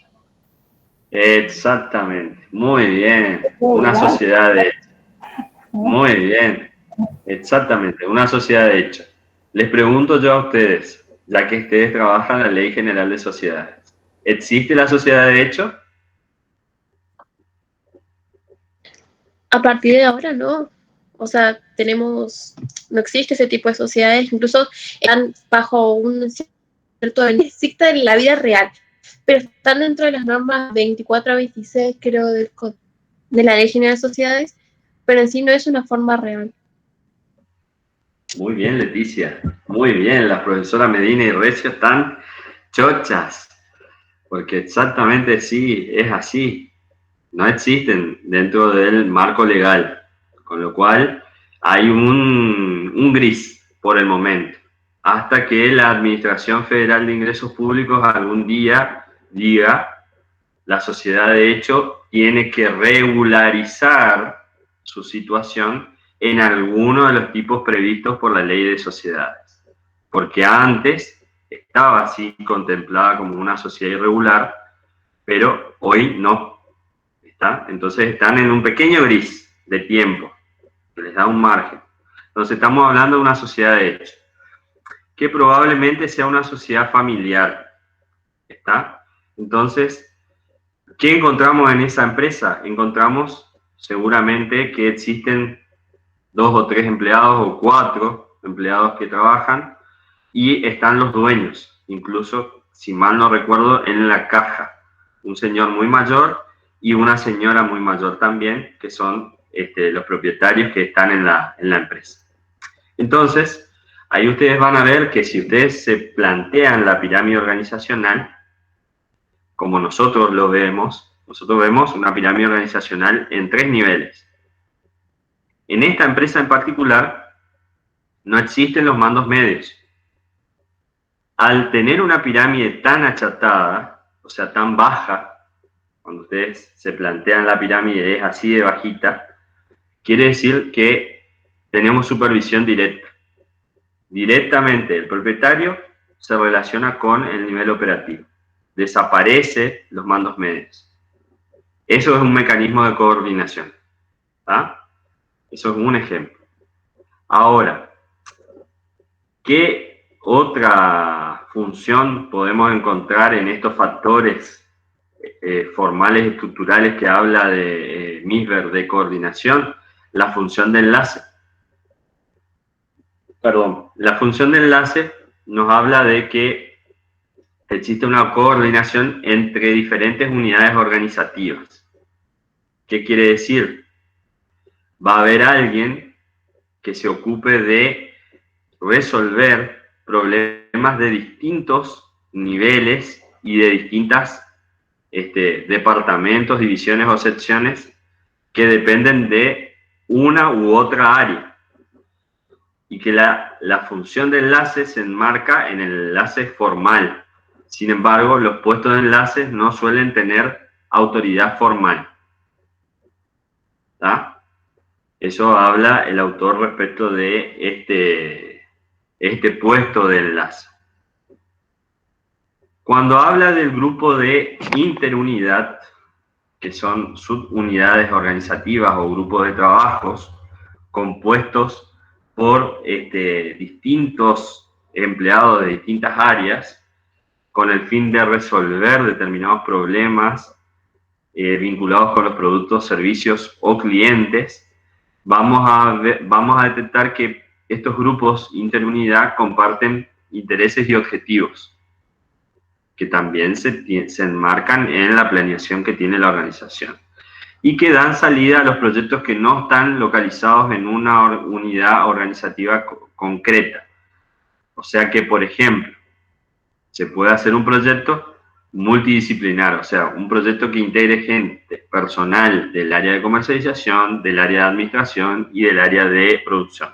Speaker 2: Exactamente. Muy bien. Una sociedad de hecho. Muy bien. Exactamente. Una sociedad de hecho. Les pregunto yo a ustedes, ya que ustedes trabajan la Ley General de Sociedades. ¿Existe la sociedad de hecho?
Speaker 12: A partir de ahora no. O sea, no existe ese tipo de sociedades, incluso están bajo un cierto, existe en la vida real, pero están dentro de las normas 24 a 26, creo, de la Ley General de Sociedades, pero en sí no es una forma real.
Speaker 2: Muy bien, Leticia. Muy bien, la profesora Medina y Recio están chochas, porque exactamente sí, es así. No existen dentro del marco legal, con lo cual hay un gris por el momento, hasta que la Administración Federal de Ingresos Públicos algún día diga la sociedad de hecho tiene que regularizar su situación en alguno de los tipos previstos por la Ley de Sociedades, porque antes estaba así contemplada como una sociedad irregular, pero hoy no. ¿Está? Entonces están en un pequeño gris de tiempo, que les da un margen. Entonces estamos hablando de una sociedad de hecho, que probablemente sea una sociedad familiar. ¿Está? Entonces, ¿qué encontramos en esa empresa? Encontramos seguramente que existen 2 o 3 empleados o 4 empleados que trabajan y están los dueños, incluso, si mal no recuerdo, en la caja. Un señor muy mayor y una señora muy mayor también, que son los propietarios que están en la empresa. Entonces, ahí ustedes van a ver que si ustedes se plantean la pirámide organizacional, como nosotros vemos una pirámide organizacional en 3 niveles. En esta empresa en particular, no existen los mandos medios. Al tener una pirámide tan achatada, o sea, tan baja, cuando ustedes se plantean la pirámide es así de bajita, quiere decir que tenemos supervisión directa. Directamente el propietario se relaciona con el nivel operativo. Desaparece los mandos medios. Eso es un mecanismo de coordinación. ¿Ah? Eso es un ejemplo. Ahora, ¿qué otra función podemos encontrar en estos factores formales y estructurales que habla de Misber de coordinación? La función de enlace. La función de enlace nos habla de que existe una coordinación entre diferentes unidades organizativas. ¿Qué quiere decir? Va a haber alguien que se ocupe de resolver problemas de distintos niveles y de distintas departamentos, divisiones o secciones que dependen de una u otra área. Y que la función de enlace se enmarca en el enlace formal. Sin embargo, los puestos de enlaces no suelen tener autoridad formal. ¿Tá? Eso habla el autor respecto de este puesto de enlace. Cuando habla del grupo de interunidad, que son subunidades organizativas o grupos de trabajos compuestos por distintos empleados de distintas áreas, con el fin de resolver determinados problemas vinculados con los productos, servicios o clientes, vamos a detectar que estos grupos interunidad comparten intereses y objetivos que también se enmarcan en la planeación que tiene la organización y que dan salida a los proyectos que no están localizados en una unidad organizativa concreta. O sea que, por ejemplo, se puede hacer un proyecto multidisciplinar, o sea, un proyecto que integre gente, personal del área de comercialización, del área de administración y del área de producción.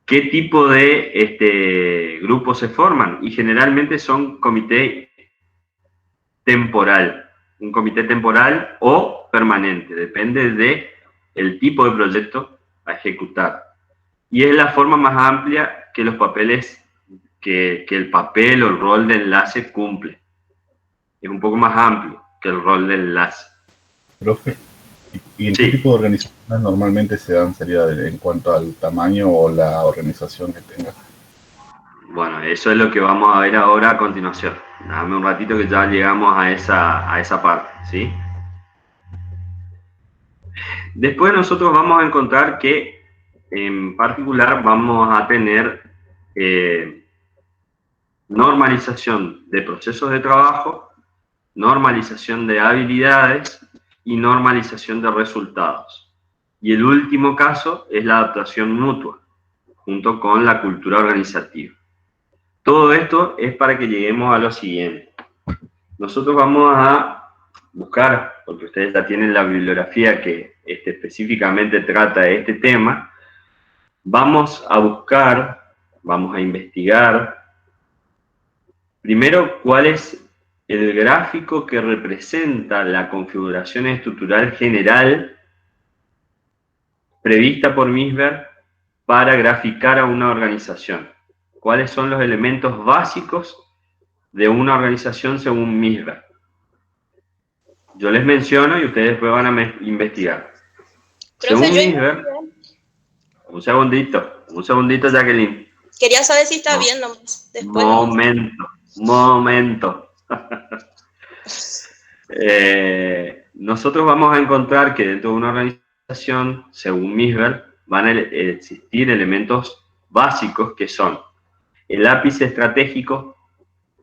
Speaker 2: ¿qué tipo de grupos se forman? Y generalmente son comité temporal, un comité temporal o permanente, depende de el tipo de proyecto a ejecutar. Y es la forma más amplia que los papeles, que el papel o el rol de enlace cumple. Es un poco más amplio que el rol de enlace.
Speaker 10: Profe, ¿y en
Speaker 2: Sí.
Speaker 10: qué tipo de organizaciones normalmente se dan, sería en cuanto al tamaño o la organización que tenga?
Speaker 2: Bueno, eso es lo que vamos a ver ahora a continuación. Dame un ratito que ya llegamos a esa parte, ¿sí? Después nosotros vamos a encontrar que en particular vamos a tener normalización de procesos de trabajo, normalización de habilidades y normalización de resultados. Y el último caso es la adaptación mutua, junto con la cultura organizativa. Todo esto es para que lleguemos a lo siguiente. Nosotros vamos a buscar, porque ustedes ya tienen la bibliografía que específicamente trata de este tema, vamos a buscar, vamos a investigar, primero, cuál es el gráfico que representa la configuración estructural general prevista por Misberg para graficar a una organización. ¿Cuáles son los elementos básicos de una organización según Misberg? Yo les menciono y ustedes después van a investigar. Según Misberg, un segundito, Jacqueline.
Speaker 8: Quería saber si está bien nomás. Después
Speaker 2: Momento. Nosotros vamos a encontrar que dentro de una organización, según Misberg, van a existir elementos básicos que son el ápice estratégico,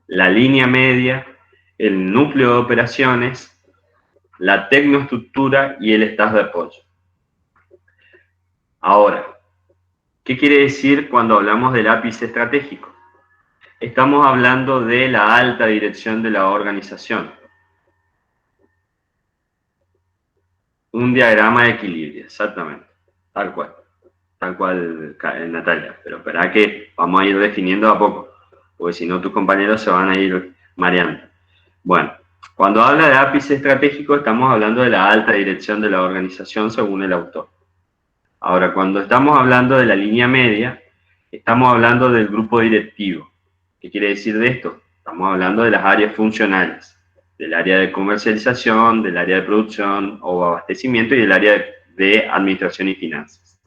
Speaker 2: la línea media, el núcleo de operaciones, la tecnoestructura y el staff de apoyo. Ahora, ¿qué quiere decir cuando hablamos del ápice estratégico? Estamos hablando de la alta dirección de la organización. Un diagrama de equilibrio, exactamente, tal cual, Natalia, pero espera que vamos a ir definiendo a poco, porque si no tus compañeros se van a ir mareando. Bueno, cuando habla de ápice estratégico estamos hablando de la alta dirección de la organización según el autor. Ahora, cuando estamos hablando de la línea media, estamos hablando del grupo directivo. ¿Qué quiere decir de esto? Estamos hablando de las áreas funcionales, del área de comercialización, del área de producción o abastecimiento y del área de administración y finanzas.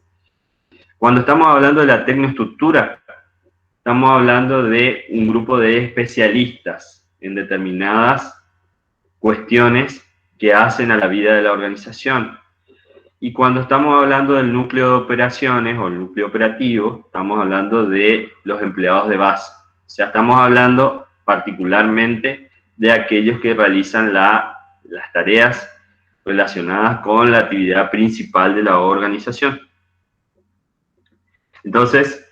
Speaker 2: Cuando estamos hablando de la tecnoestructura, estamos hablando de un grupo de especialistas en determinadas cuestiones que hacen a la vida de la organización. Y cuando estamos hablando del núcleo de operaciones o el núcleo operativo, estamos hablando de los empleados de base. O sea, estamos hablando particularmente de aquellos que realizan las tareas relacionadas con la actividad principal de la organización. Entonces,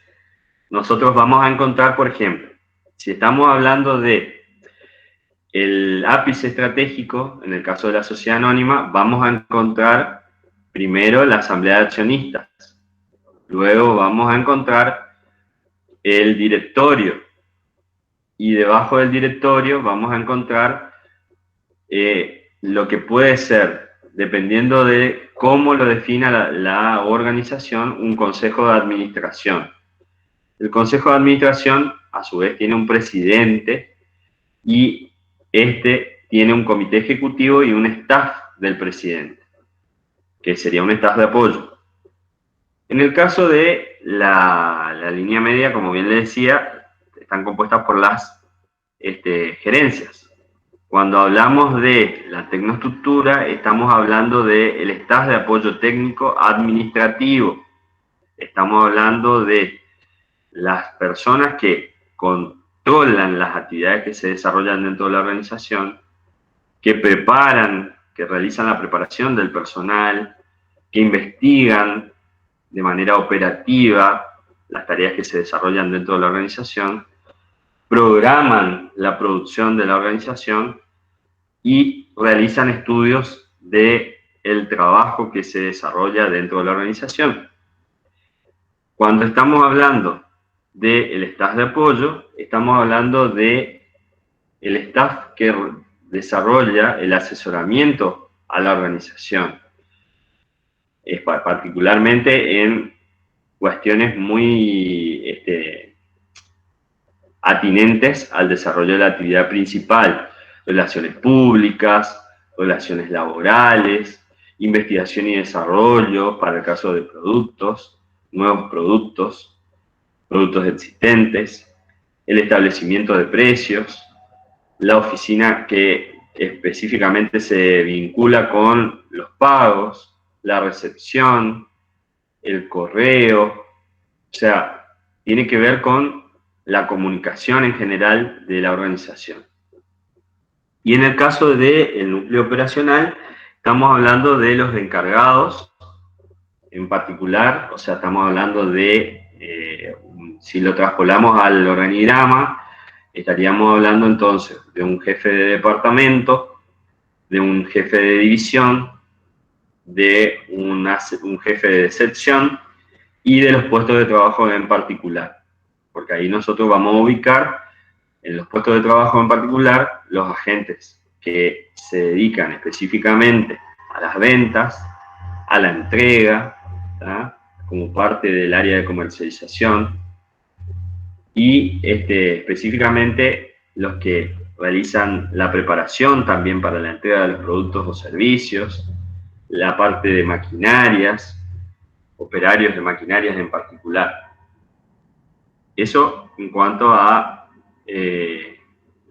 Speaker 2: nosotros vamos a encontrar, por ejemplo, si estamos hablando de el ápice estratégico, en el caso de la sociedad anónima, vamos a encontrar primero la asamblea de accionistas, luego vamos a encontrar el directorio, y debajo del directorio vamos a encontrar lo que puede ser, dependiendo de cómo lo defina la organización, un consejo de administración. El consejo de administración, a su vez, tiene un presidente y tiene un comité ejecutivo y un staff del presidente, que sería un staff de apoyo. En el caso de la línea media, como bien le decía, están compuestas por las gerencias. Cuando hablamos de la tecnoestructura, estamos hablando del staff de apoyo técnico administrativo. Estamos hablando de las personas que controlan las actividades que se desarrollan dentro de la organización, que realizan la preparación del personal, que investigan de manera operativa las tareas que se desarrollan dentro de la organización, programan la producción de la organización y realizan estudios del trabajo que se desarrolla dentro de la organización. Cuando estamos hablando del staff de apoyo, estamos hablando de el staff que desarrolla el asesoramiento a la organización, particularmente en cuestiones muy atinentes al desarrollo de la actividad principal, relaciones públicas, relaciones laborales, investigación y desarrollo para el caso de productos, nuevos productos, productos existentes, el establecimiento de precios, la oficina que específicamente se vincula con los pagos, la recepción, el correo, o sea, tiene que ver con la comunicación en general de la organización. Y en el caso del núcleo operacional, estamos hablando de los encargados en particular, o sea, estamos hablando de, si lo traspolamos al organigrama, estaríamos hablando entonces de un jefe de departamento, de un jefe de división, de un jefe de sección y de los puestos de trabajo en particular. Porque ahí nosotros vamos a ubicar en los puestos de trabajo en particular los agentes que se dedican específicamente a las ventas, a la entrega, ¿tá?, como parte del área de comercialización, y específicamente los que realizan la preparación también para la entrega de los productos o servicios, la parte de maquinarias, operarios de maquinarias en particular. Eso en cuanto a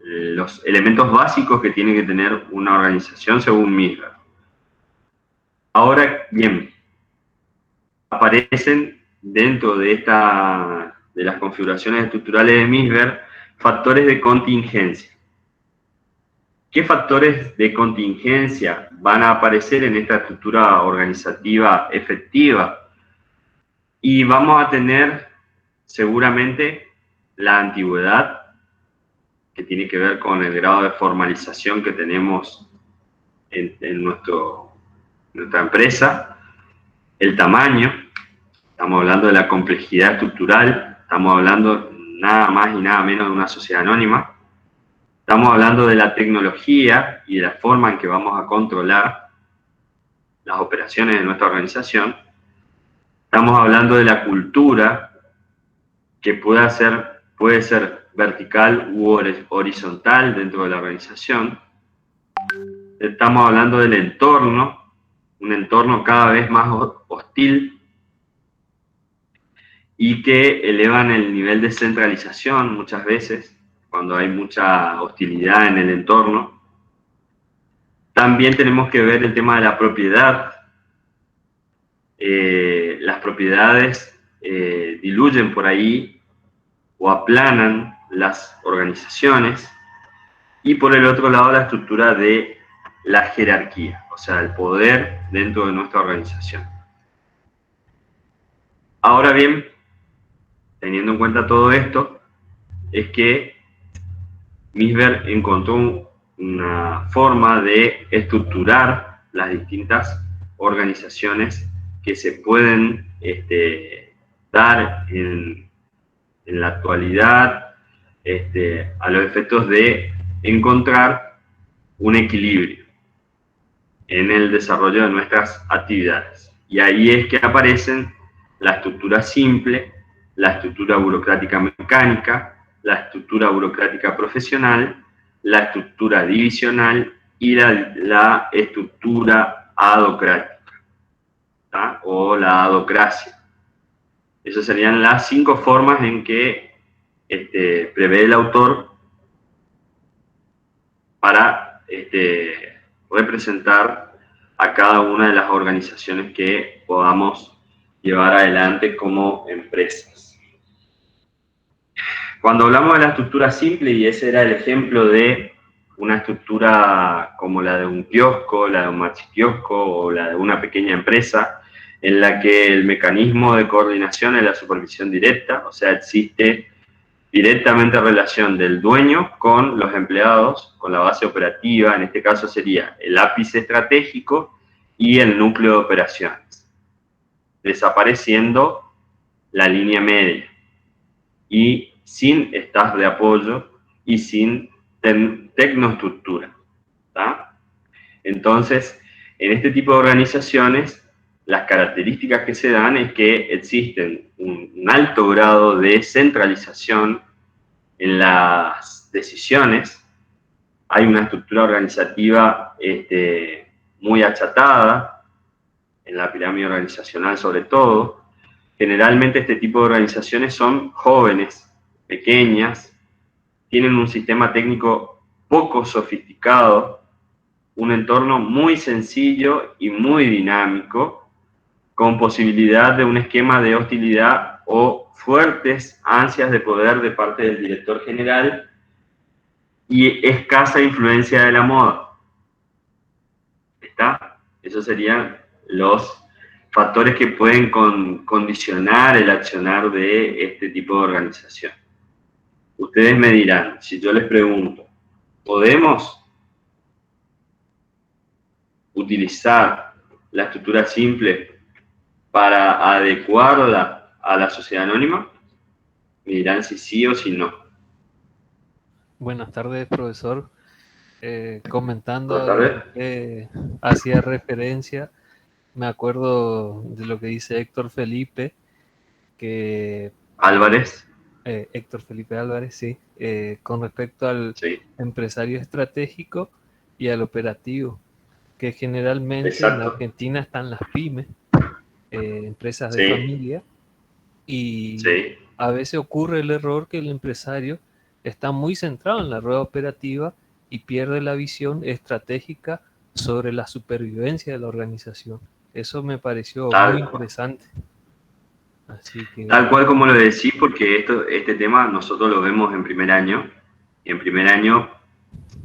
Speaker 2: los elementos básicos que tiene que tener una organización según Misberg. Ahora bien, aparecen dentro de las configuraciones estructurales de Misberg factores de contingencia. ¿Qué factores de contingencia van a aparecer en esta estructura organizativa efectiva? Y vamos a tener seguramente la antigüedad, que tiene que ver con el grado de formalización que tenemos en nuestra empresa, el tamaño, estamos hablando de la complejidad estructural, estamos hablando nada más y nada menos de una sociedad anónima, estamos hablando de la tecnología y de la forma en que vamos a controlar las operaciones de nuestra organización, estamos hablando de la cultura, que puede ser vertical u horizontal dentro de la organización. Estamos hablando del entorno, un entorno cada vez más hostil y que elevan el nivel de centralización muchas veces cuando hay mucha hostilidad en el entorno. También tenemos que ver el tema de la propiedad. Las propiedades diluyen por ahí o aplanan las organizaciones, y por el otro lado la estructura de la jerarquía, o sea, el poder dentro de nuestra organización. Ahora bien, teniendo en cuenta todo esto, es que Misberg encontró una forma de estructurar las distintas organizaciones que se pueden dar en la actualidad, a los efectos de encontrar un equilibrio en el desarrollo de nuestras actividades. Y ahí es que aparecen la estructura simple, la estructura burocrática mecánica, la estructura burocrática profesional, la estructura divisional y la estructura adocrática, ¿tá?, o la adocracia. Esas serían las 5 formas en que prevé el autor para representar a cada una de las organizaciones que podamos llevar adelante como empresas. Cuando hablamos de la estructura simple, y ese era el ejemplo de una estructura como la de un kiosco, la de un machikiosco o la de una pequeña empresa, en la que el mecanismo de coordinación es la supervisión directa, o sea, existe directamente relación del dueño con los empleados, con la base operativa, en este caso sería el ápice estratégico y el núcleo de operaciones, desapareciendo la línea media y sin staff de apoyo y sin tecnoestructura. ¿Tá? Entonces, en este tipo de organizaciones, las características que se dan es que existen un alto grado de centralización en las decisiones, hay una estructura organizativa muy achatada, en la pirámide organizacional sobre todo. Generalmente este tipo de organizaciones son jóvenes, pequeñas, tienen un sistema técnico poco sofisticado, un entorno muy sencillo y muy dinámico, con posibilidad de un esquema de hostilidad o fuertes ansias de poder de parte del director general y escasa influencia de la moda. ¿Está? Esos serían los factores que pueden condicionar el accionar de este tipo de organización. Ustedes me dirán, si yo les pregunto, ¿podemos utilizar la estructura simple para adecuarla a la sociedad anónima? Me dirán si sí o si no.
Speaker 13: Buenas tardes, profesor. Comentando
Speaker 2: Buenas tardes.
Speaker 13: que hacía referencia, me acuerdo de lo que dice Héctor Felipe, que...
Speaker 2: Álvarez.
Speaker 13: Héctor Felipe Álvarez, sí, con respecto al empresario estratégico y al operativo, que generalmente
Speaker 2: Exacto.
Speaker 13: en Argentina están las pymes, empresas de
Speaker 2: Sí.
Speaker 13: familia, y
Speaker 2: Sí.
Speaker 13: a veces ocurre el error que el empresario está muy centrado en la rueda operativa y pierde la visión estratégica sobre la supervivencia de la organización. Eso me pareció muy interesante. Así que...
Speaker 2: Tal cual como lo decís, porque este tema nosotros lo vemos en primer año. Y en primer año,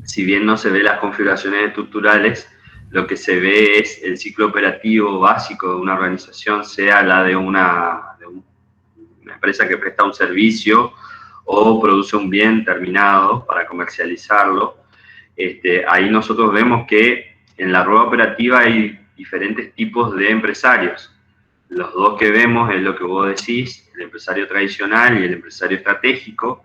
Speaker 2: si bien no se ve las configuraciones estructurales, lo que se ve es el ciclo operativo básico de una organización, sea la de una empresa que presta un servicio o produce un bien terminado para comercializarlo. Ahí nosotros vemos que en la rueda operativa hay diferentes tipos de empresarios. Los dos que vemos es lo que vos decís, el empresario tradicional y el empresario estratégico.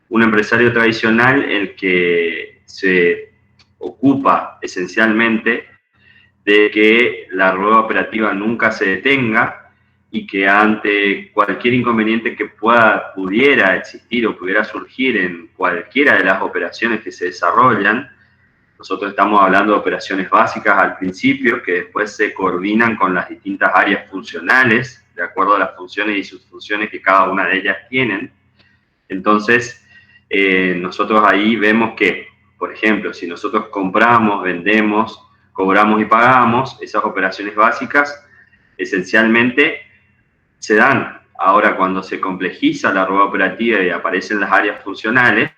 Speaker 2: Un empresario tradicional, el que se ocupa esencialmente de que la rueda operativa nunca se detenga y que ante cualquier inconveniente que pudiera existir o pudiera surgir en cualquiera de las operaciones que se desarrollan, nosotros estamos hablando de operaciones básicas al principio, que después se coordinan con las distintas áreas funcionales, de acuerdo a las funciones y subfunciones que cada una de ellas tienen. Entonces, nosotros ahí vemos que, por ejemplo, si nosotros compramos, vendemos, cobramos y pagamos, esas operaciones básicas esencialmente se dan. Ahora, cuando se complejiza la rueda operativa y aparecen las áreas funcionales,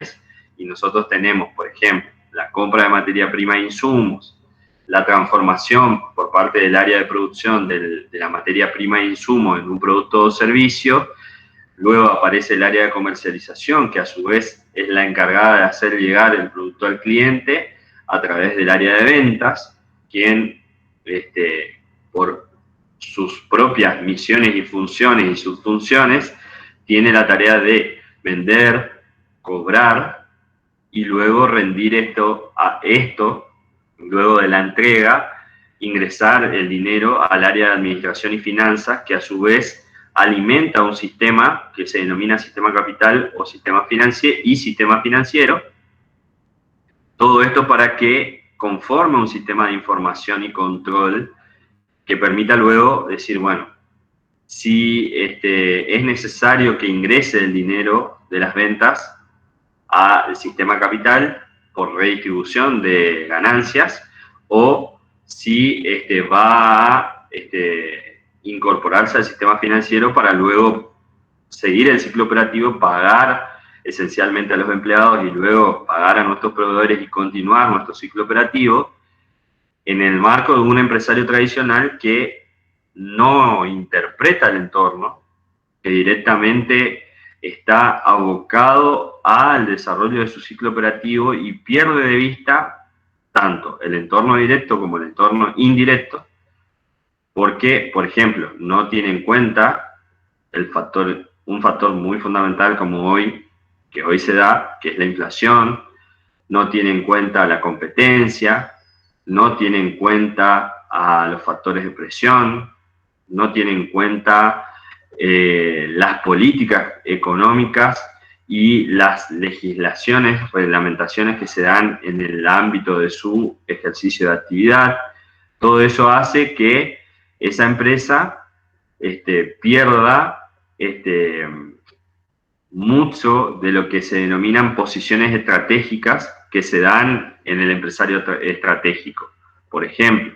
Speaker 2: y nosotros tenemos, por ejemplo, la compra de materia prima e insumos, la transformación por parte del área de producción de la materia prima e insumo en un producto o servicio, luego aparece el área de comercialización, que a su vez es la encargada de hacer llegar el producto al cliente a través del área de ventas, quien por sus propias misiones y funciones y subfunciones tiene la tarea de vender, cobrar y luego rendir luego de la entrega, ingresar el dinero al área de administración y finanzas, que a su vez alimenta un sistema que se denomina sistema capital o sistema financiero. Todo esto para que conforme un sistema de información y control que permita luego decir, bueno, si es necesario que ingrese el dinero de las ventas al sistema capital por redistribución de ganancias, o si va a incorporarse al sistema financiero para luego seguir el ciclo operativo, pagar esencialmente a los empleados y luego pagar a nuestros proveedores y continuar nuestro ciclo operativo en el marco de un empresario tradicional que no interpreta el entorno, que directamente está abocado al desarrollo de su ciclo operativo y pierde de vista tanto el entorno directo como el entorno indirecto, porque, por ejemplo, no tiene en cuenta un factor muy fundamental que hoy se da, que es la inflación. No tiene en cuenta la competencia, no tiene en cuenta a los factores de presión, no tiene en cuenta las políticas económicas y las legislaciones, reglamentaciones que se dan en el ámbito de su ejercicio de actividad. Todo eso hace que esa empresa pierda mucho de lo que se denominan posiciones estratégicas que se dan en el empresario estratégico. Por ejemplo,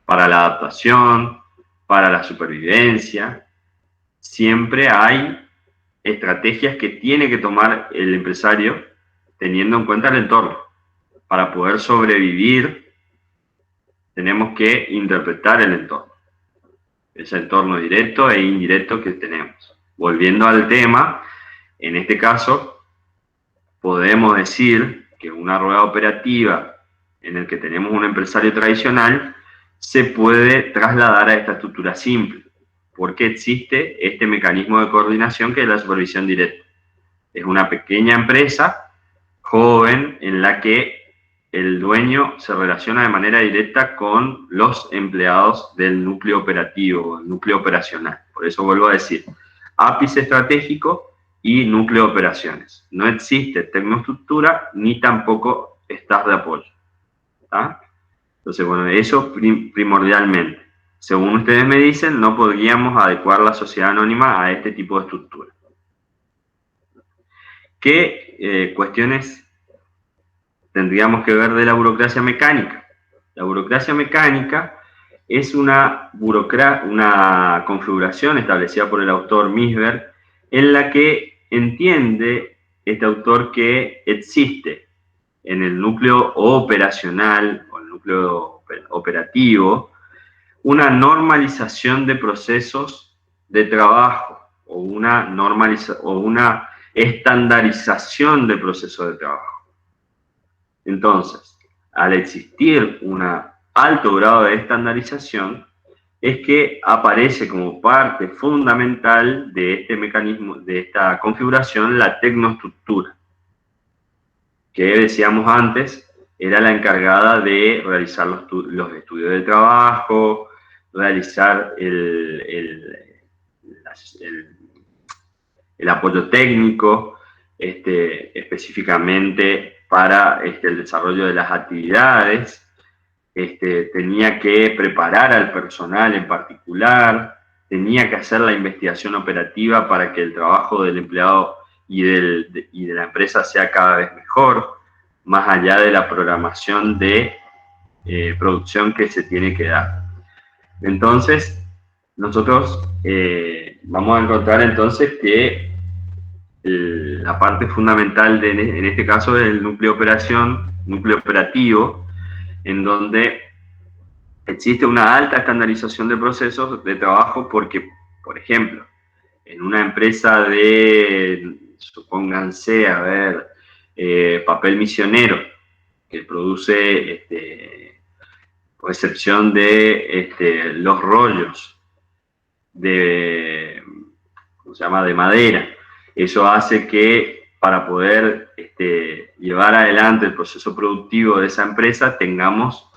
Speaker 2: para la adaptación, para la supervivencia, siempre hay estrategias que tiene que tomar el empresario teniendo en cuenta el entorno. Para poder sobrevivir, tenemos que interpretar el entorno, ese entorno directo e indirecto que tenemos. Volviendo al tema, en este caso, podemos decir que una rueda operativa en el que tenemos un empresario tradicional se puede trasladar a esta estructura simple, porque existe este mecanismo de coordinación que es la supervisión directa. Es una pequeña empresa joven en la que el dueño se relaciona de manera directa con los empleados del núcleo operativo, el núcleo operacional. Por eso vuelvo a decir, ápice estratégico y núcleo de operaciones. No existe tecnoestructura ni tampoco staff de apoyo. ¿Tá? Entonces, bueno, eso primordialmente. Según ustedes me dicen, no podríamos adecuar la sociedad anónima a este tipo de estructura. ¿Qué cuestiones tendríamos que ver de la burocracia mecánica? La burocracia mecánica es una configuración establecida por el autor Misberg, en la que entiende este autor que existe en el núcleo operacional o el núcleo operativo una normalización de procesos de trabajo o una estandarización de procesos de trabajo. Entonces, al existir un alto grado de estandarización, es que aparece como parte fundamental de este mecanismo, de esta configuración, la tecnoestructura, que decíamos antes, era la encargada de realizar los estudios de trabajo, realizar el apoyo técnico, específicamente para el desarrollo de las actividades. Tenía que preparar al personal en particular, tenía que hacer la investigación operativa para que el trabajo del empleado y de la empresa sea cada vez mejor, más allá de la programación de producción que se tiene que dar. Entonces, nosotros vamos a encontrar entonces que la parte fundamental en este caso es el núcleo operativo, en donde existe una alta estandarización de procesos de trabajo porque, por ejemplo, en una empresa supónganse, papel misionero, que produce recepción de los rollos de madera. Eso hace que para poder llevar adelante el proceso productivo de esa empresa tengamos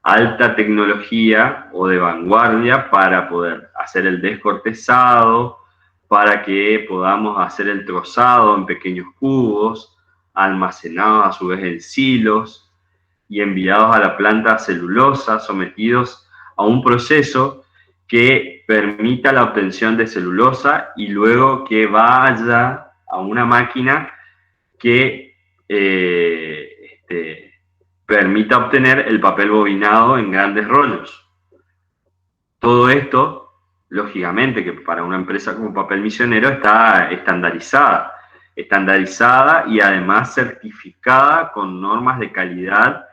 Speaker 2: alta tecnología o de vanguardia para poder hacer el descortezado, para que podamos hacer el trozado en pequeños cubos, almacenados a su vez en silos y enviados a la planta celulosa, sometidos a un proceso que permita la obtención de celulosa y luego que vaya a una máquina que permita obtener el papel bobinado en grandes rollos. Todo esto, lógicamente, que para una empresa como Papel Misionero está estandarizada y además certificada con normas de calidad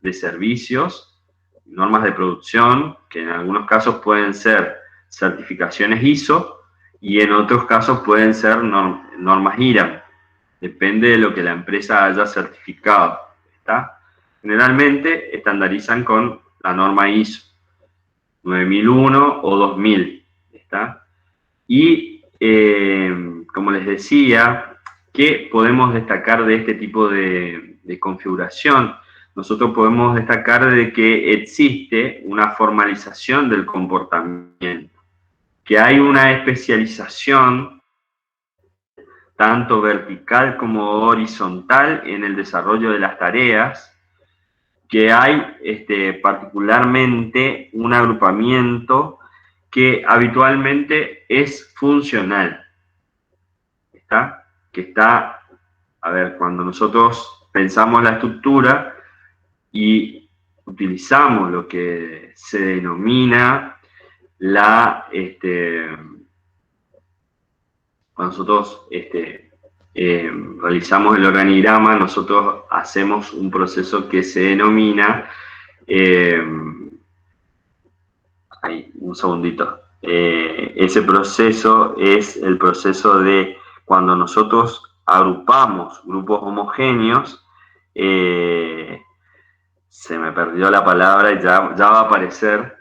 Speaker 2: de servicios, normas de producción, que en algunos casos pueden ser certificaciones ISO y en otros casos pueden ser normas IRAM. Depende de lo que la empresa haya certificado. ¿Está? Generalmente estandarizan con la norma ISO 9001 o 2000. ¿Está? Y como les decía, ¿qué podemos destacar de este tipo de configuración? Nosotros podemos destacar de que existe una formalización del comportamiento, que hay una especialización tanto vertical como horizontal en el desarrollo de las tareas, que hay particularmente un agrupamiento que habitualmente es funcional. A ver, cuando nosotros pensamos la estructura y utilizamos lo que se denomina cuando nosotros realizamos el organigrama, nosotros hacemos un proceso que se denomina, un segundito, ese proceso es el proceso de cuando nosotros agrupamos grupos homogéneos, se me perdió la palabra y ya va a aparecer,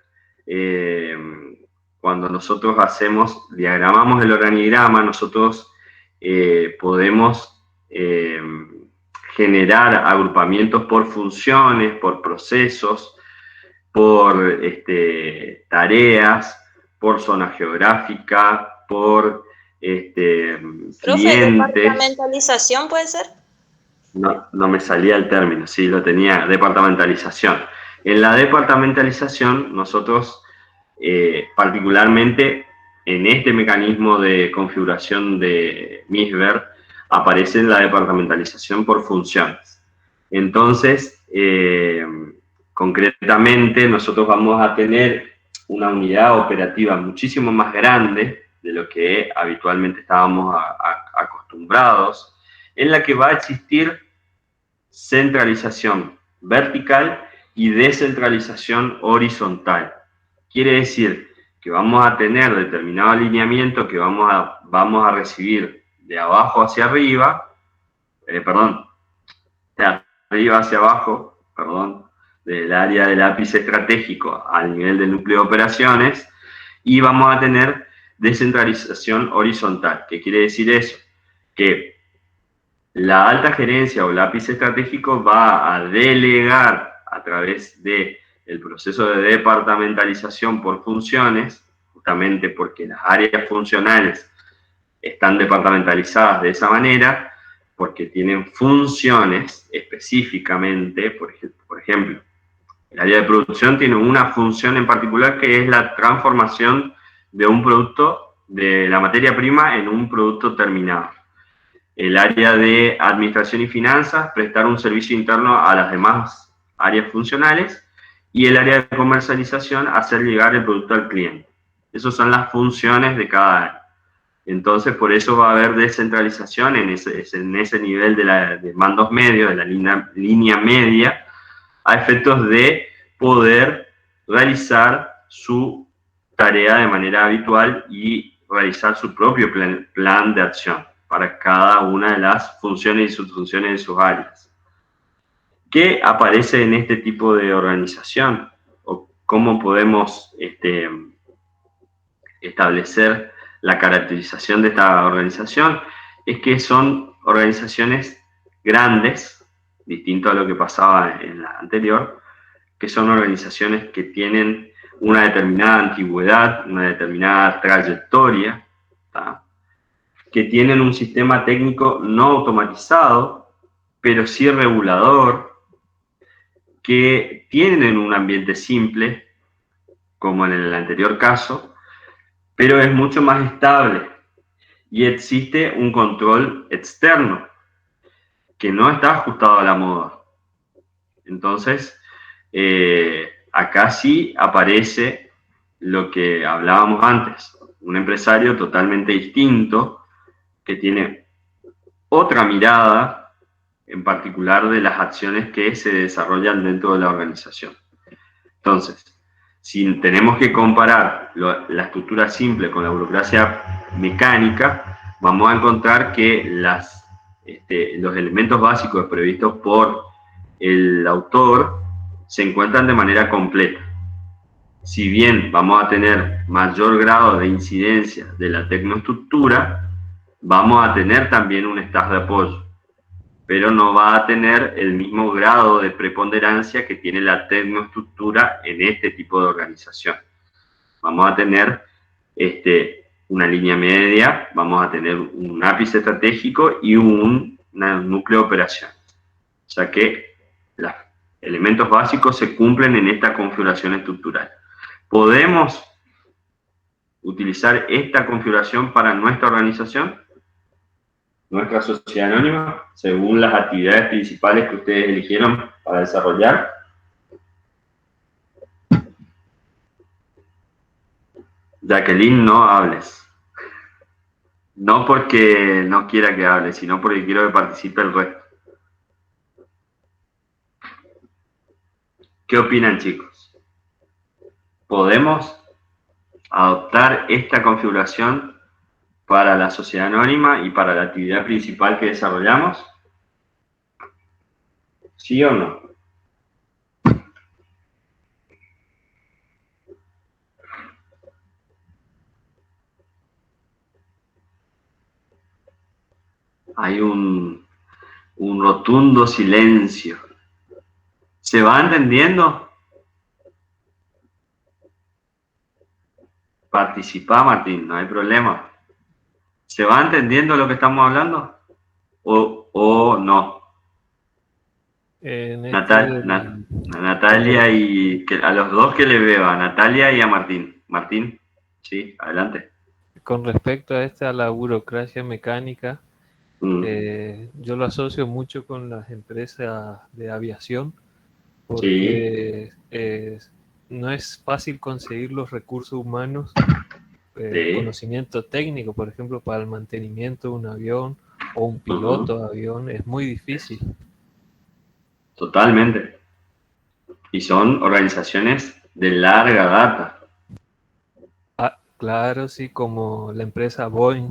Speaker 2: cuando nosotros diagramamos el organigrama, nosotros podemos generar agrupamientos por funciones, por procesos, por tareas, por zona geográfica, por
Speaker 8: Profe,
Speaker 2: clientes.
Speaker 8: ¿departamentalización puede ser?
Speaker 2: No me salía el término, sí, lo tenía, departamentalización. En la departamentalización, nosotros, particularmente en este mecanismo de configuración de MISBER, aparece la departamentalización por funciones. Entonces, concretamente, nosotros vamos a tener una unidad operativa muchísimo más grande de lo que habitualmente estábamos acostumbrados, en la que va a existir centralización vertical y descentralización horizontal. Quiere decir que vamos a tener determinado alineamiento que vamos a recibir de abajo hacia arriba, de arriba hacia abajo, del área del ápice estratégico al nivel del núcleo de operaciones, y vamos a tener descentralización horizontal. ¿Qué quiere decir eso? Que la alta gerencia o el ápice estratégico va a delegar a través del proceso de departamentalización por funciones, justamente porque las áreas funcionales están departamentalizadas de esa manera, porque tienen funciones específicamente. Por ejemplo, el área de producción tiene una función en particular que es la transformación de un producto, de la materia prima, en un producto terminado. El área de administración y finanzas, prestar un servicio interno a las demás áreas funcionales, y el área de comercialización, hacer llegar el producto al cliente. Esas son las funciones de cada área. Entonces, por eso va a haber descentralización en ese nivel de mandos medios, de la línea media, a efectos de poder realizar su tarea de manera habitual y realizar su propio plan de acción para cada una de las funciones y subfunciones de sus áreas. ¿Qué aparece en este tipo de organización? ¿O cómo podemos establecer la caracterización de esta organización? Es que son organizaciones grandes, distinto a lo que pasaba en la anterior, que son organizaciones que tienen una determinada antigüedad, una determinada trayectoria, ¿tá? Que tienen un sistema técnico no automatizado, pero sí regulador, que tienen un ambiente simple, como en el anterior caso, pero es mucho más estable y existe un control externo que no está ajustado a la moda. Entonces, acá sí aparece lo que hablábamos antes, un empresario totalmente distinto, que tiene otra mirada en particular de las acciones que se desarrollan dentro de la organización. Entonces, si tenemos que comparar la estructura simple con la burocracia mecánica, vamos a encontrar que los elementos básicos previstos por el autor se encuentran de manera completa. si bien vamos a tener mayor grado de incidencia de la tecnoestructura, vamos a tener también un staff de apoyo, pero no va a tener el mismo grado de preponderancia que tiene la tecnoestructura en este tipo de organización. Vamos a tener una línea media, vamos a tener un ápice estratégico y un núcleo de operación. O sea que los elementos básicos se cumplen en esta configuración estructural. ¿Podemos utilizar esta configuración para nuestra organización, nuestra sociedad anónima, según las actividades principales que ustedes eligieron para desarrollar? Jacqueline, no hables. No porque no quiera que hable, sino porque quiero que participe el resto. ¿Qué opinan, chicos? ¿Podemos adoptar esta configuración para la sociedad anónima y para la actividad principal que desarrollamos? ¿Sí o no? Hay un rotundo silencio. ¿Se va entendiendo? Participa, Martín, no hay problema. ¿Se va entendiendo lo que estamos hablando? ¿O no? Natalia y a los dos que le veo, a Natalia y a Martín. Martín, sí, adelante.
Speaker 13: Con respecto a la burocracia mecánica, yo lo asocio mucho con las empresas de aviación, porque no es fácil conseguir los recursos humanos, conocimiento técnico, por ejemplo, para el mantenimiento de un avión o un piloto de avión, es muy difícil.
Speaker 2: Totalmente. Y son organizaciones de larga data.
Speaker 13: Claro, sí, como la empresa Boeing.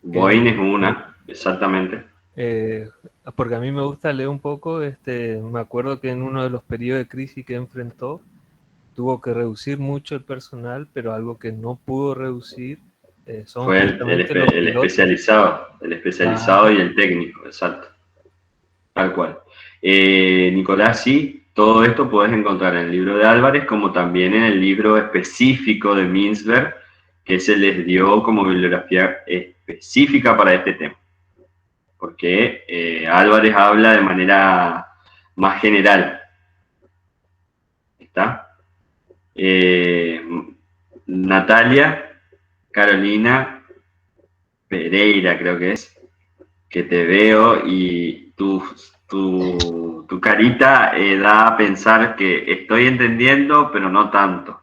Speaker 2: Boeing es una, exactamente.
Speaker 13: Porque a mí me gusta leer un poco, me acuerdo que en uno de los periodos de crisis que enfrentó, tuvo que reducir mucho el personal, pero algo que no pudo reducir son
Speaker 2: fue el especializado y el técnico, exacto. Tal cual. Nicolás, sí, todo esto puedes encontrar en el libro de Álvarez, como también en el libro específico de Mintzberg, que se les dio como bibliografía específica para este tema. Porque Álvarez habla de manera más general. ¿Está? Natalia, Carolina Pereira, creo que es, que te veo y tu carita da a pensar que estoy entendiendo, pero no tanto.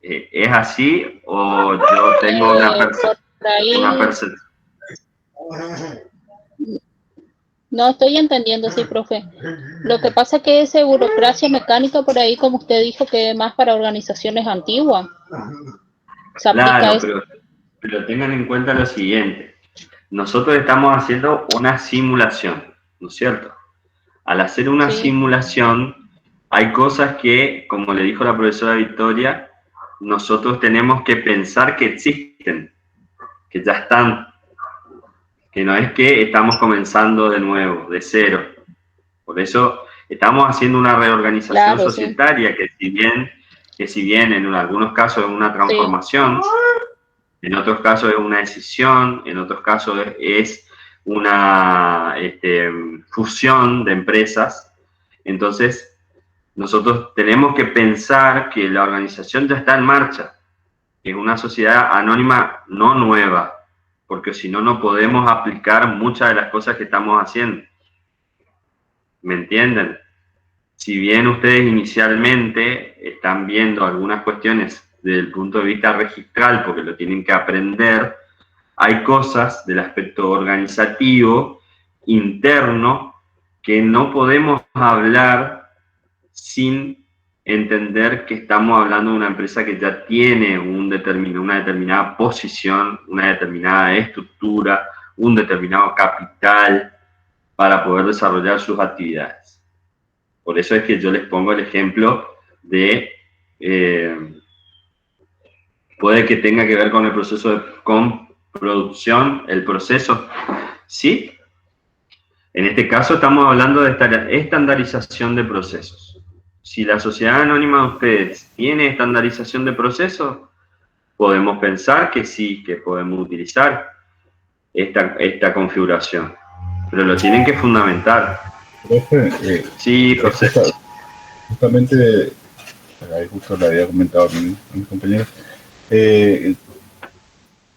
Speaker 2: ¿Es así o yo tengo una percepción?
Speaker 6: No, estoy entendiendo, sí, profe. Lo que pasa es que esa burocracia mecánica por ahí, como usted dijo, que es más para organizaciones antiguas.
Speaker 2: Claro, pero tengan en cuenta lo siguiente. Nosotros estamos haciendo una simulación, ¿no es cierto? Al hacer una simulación, hay cosas que, como le dijo la profesora Victoria, nosotros tenemos que pensar que existen, que ya están. Que no es que estamos comenzando de nuevo, de cero. Por eso estamos haciendo una reorganización societaria que si bien en algunos casos es una transformación, en otros casos es una decisión, en otros casos es una fusión de empresas. Entonces, nosotros tenemos que pensar que la organización ya está en marcha, que es una sociedad anónima no nueva, porque si no, no podemos aplicar muchas de las cosas que estamos haciendo. ¿Me entienden? Si bien ustedes inicialmente están viendo algunas cuestiones desde el punto de vista registral, porque lo tienen que aprender, hay cosas del aspecto organizativo, interno, que no podemos hablar sin entender que estamos hablando de una empresa que ya tiene una determinada posición, una determinada estructura, un determinado capital para poder desarrollar sus actividades. Por eso es que yo les pongo el ejemplo de puede que tenga que ver con el proceso con producción, el proceso, ¿sí? En este caso estamos hablando de estandarización de procesos. Si la sociedad anónima de ustedes tiene estandarización de procesos, podemos pensar que sí, que podemos utilizar esta configuración, pero lo tienen que fundamentar.
Speaker 10: Profe,
Speaker 2: sí, proceso.
Speaker 10: Justamente, ahí justo le había comentado a mis compañeros,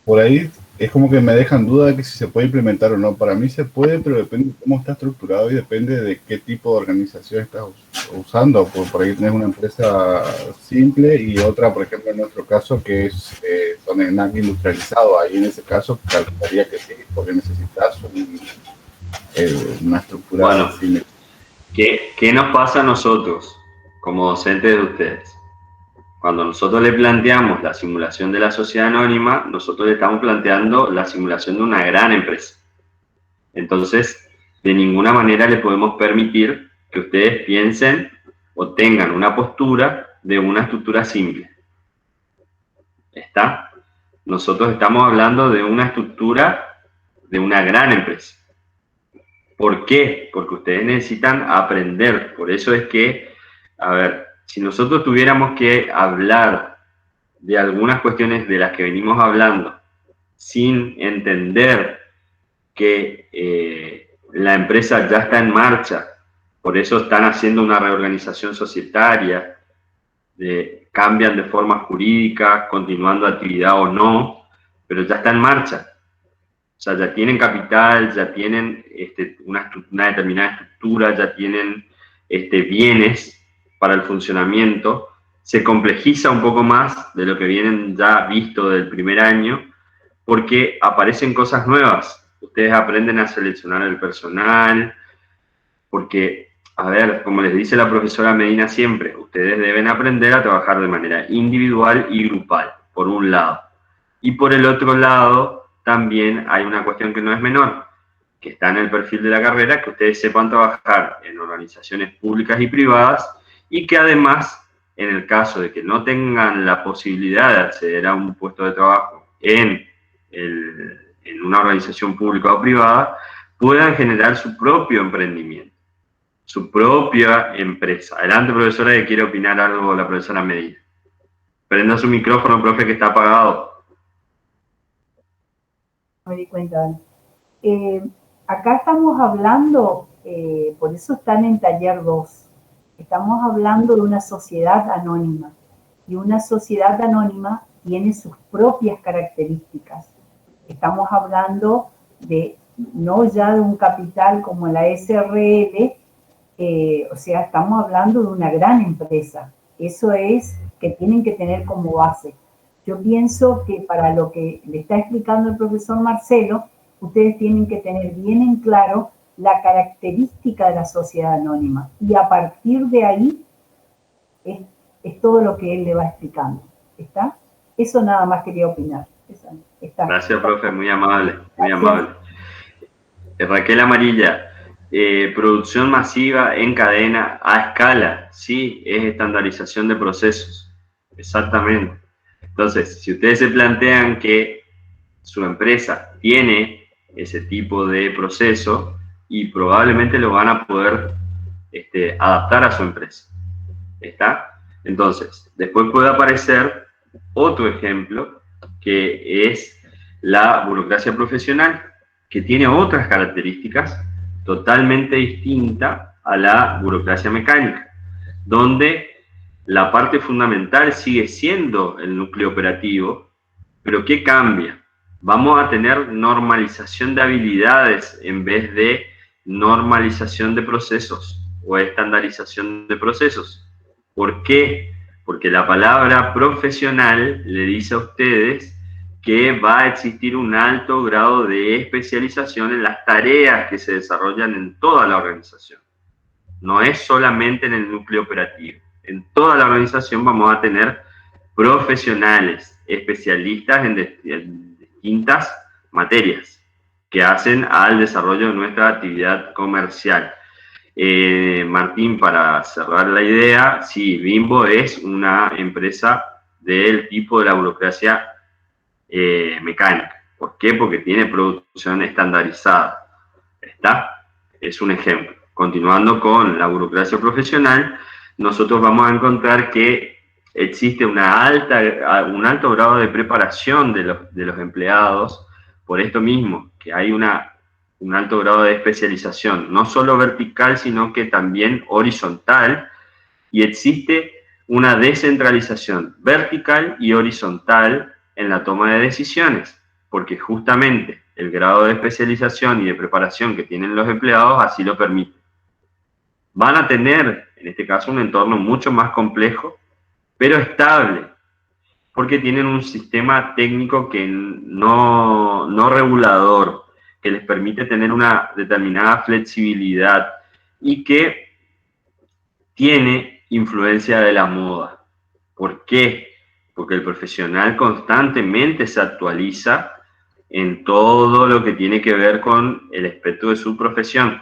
Speaker 10: por ahí es como que me dejan duda de que si se puede implementar o no. Para mí se puede, pero depende de cómo está estructurado y depende de qué tipo de organización estás usando. Por ahí tenés una empresa simple y otra, por ejemplo, en nuestro caso, que es son snack industrializado. Ahí en ese caso calcularía que sí, porque necesitas una estructura.
Speaker 2: Bueno, ¿qué nos pasa a nosotros como docentes de ustedes? Cuando nosotros le planteamos la simulación de la sociedad anónima, nosotros le estamos planteando la simulación de una gran empresa. Entonces, de ninguna manera le podemos permitir que ustedes piensen o tengan una postura de una estructura simple. ¿Está? Nosotros estamos hablando de una estructura de una gran empresa. ¿Por qué? Porque ustedes necesitan aprender. Por eso es que, a ver, si nosotros tuviéramos que hablar de algunas cuestiones de las que venimos hablando sin entender que la empresa ya está en marcha, por eso están haciendo una reorganización societaria, cambian de forma jurídica, continuando actividad o no, pero ya está en marcha. O sea, ya tienen capital, ya tienen una determinada estructura, ya tienen bienes para el funcionamiento. Se complejiza un poco más de lo que vienen ya visto del primer año, porque aparecen cosas nuevas. Ustedes aprenden a seleccionar el personal, porque, a ver, como les dice la profesora Medina siempre, ustedes deben aprender a trabajar de manera individual y grupal, por un lado. Y por el otro lado, también hay una cuestión que no es menor, que está en el perfil de la carrera, que ustedes sepan trabajar en organizaciones públicas y privadas, y que además, en el caso de que no tengan la posibilidad de acceder a un puesto de trabajo en una organización pública o privada, puedan generar su propio emprendimiento, su propia empresa. Adelante, profesora, que quiere opinar algo la profesora Medina. Prenda su micrófono, profe, que está apagado.
Speaker 1: Me di cuenta. Acá estamos hablando, por eso están en taller 2, estamos hablando de una sociedad anónima, y una sociedad anónima tiene sus propias características. Estamos hablando de, no ya de un capital como la SRL, o sea, estamos hablando de una gran empresa. Eso es que tienen que tener como base. Yo pienso que para lo que le está explicando el profesor Marcelo, ustedes tienen que tener bien en claro la característica de la sociedad anónima. Y a partir de ahí es todo lo que él le va explicando. ¿Está? Eso nada más quería opinar. Está.
Speaker 2: Gracias, profe. Muy amable. Muy amable. Raquel Amarilla. Producción masiva en cadena a escala. Sí, es estandarización de procesos. Exactamente. Entonces, si ustedes se plantean que su empresa tiene ese tipo de proceso y probablemente lo van a poder adaptar a su empresa. ¿Está? Entonces, después puede aparecer otro ejemplo que es la burocracia profesional, que tiene otras características totalmente distintas a la burocracia mecánica, donde la parte fundamental sigue siendo el núcleo operativo, pero ¿qué cambia? Vamos a tener normalización de habilidades en vez de normalización de procesos o estandarización de procesos. ¿Por qué? Porque la palabra profesional le dice a ustedes que va a existir un alto grado de especialización en las tareas que se desarrollan en toda la organización. No es solamente en el núcleo operativo. En toda la organización vamos a tener profesionales, especialistas en distintas materias que hacen al desarrollo de nuestra actividad comercial. Martín, para cerrar la idea, sí, Bimbo es una empresa del tipo de la burocracia mecánica. ¿Por qué? Porque tiene producción estandarizada. ¿Está? Es un ejemplo. Continuando con la burocracia profesional, nosotros vamos a encontrar que existe un alto grado de preparación de los empleados, por esto mismo, que hay un alto grado de especialización, no solo vertical, sino que también horizontal, y existe una descentralización vertical y horizontal en la toma de decisiones, porque justamente el grado de especialización y de preparación que tienen los empleados así lo permite. Van a tener, en este caso, un entorno mucho más complejo, pero estable, porque tienen un sistema técnico que no regulador, que les permite tener una determinada flexibilidad y que tiene influencia de la moda. ¿Por qué? Porque el profesional constantemente se actualiza en todo lo que tiene que ver con el aspecto de su profesión.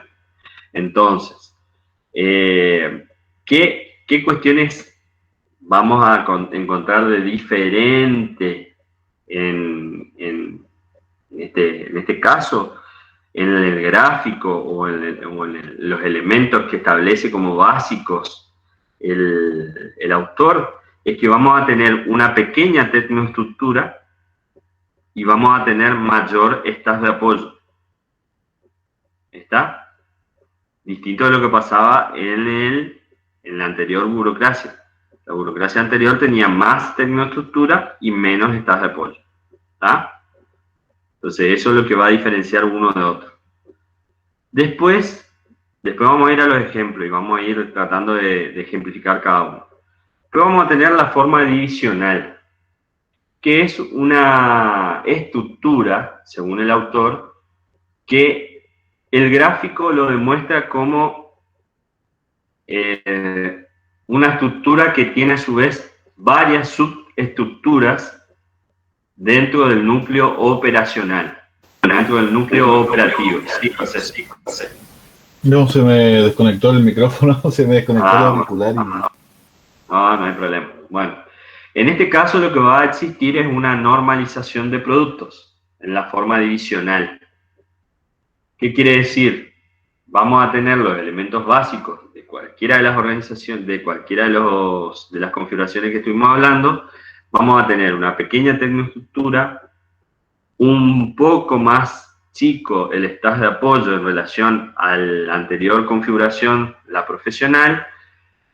Speaker 2: Entonces, ¿qué cuestiones vamos a encontrar de diferente en este caso, en el gráfico o en los elementos que establece como básicos el autor? Es que vamos a tener una pequeña tecnoestructura y vamos a tener mayor estado de apoyo. ¿Está? Distinto de lo que pasaba en la anterior burocracia. La burocracia anterior tenía más tecnoestructura y menos estados de apoyo. ¿Está? Entonces eso es lo que va a diferenciar uno de otro. Después vamos a ir a los ejemplos y vamos a ir tratando de ejemplificar cada uno. Después vamos a tener la forma divisional, que es una estructura, según el autor, que el gráfico lo demuestra como una estructura que tiene a su vez varias subestructuras dentro del núcleo operacional, dentro del núcleo operativo. Sí, sí.
Speaker 10: No, se me desconectó el micrófono, se me desconectó el auricular.
Speaker 2: No hay problema. Bueno, en este caso lo que va a existir es una normalización de productos en la forma divisional. ¿Qué quiere decir? Vamos a tener los elementos básicos de cualquiera de las organizaciones, de cualquiera de las configuraciones que estuvimos hablando. Vamos a tener una pequeña tecnoestructura, un poco más chico el estado de apoyo en relación a la anterior configuración, la profesional,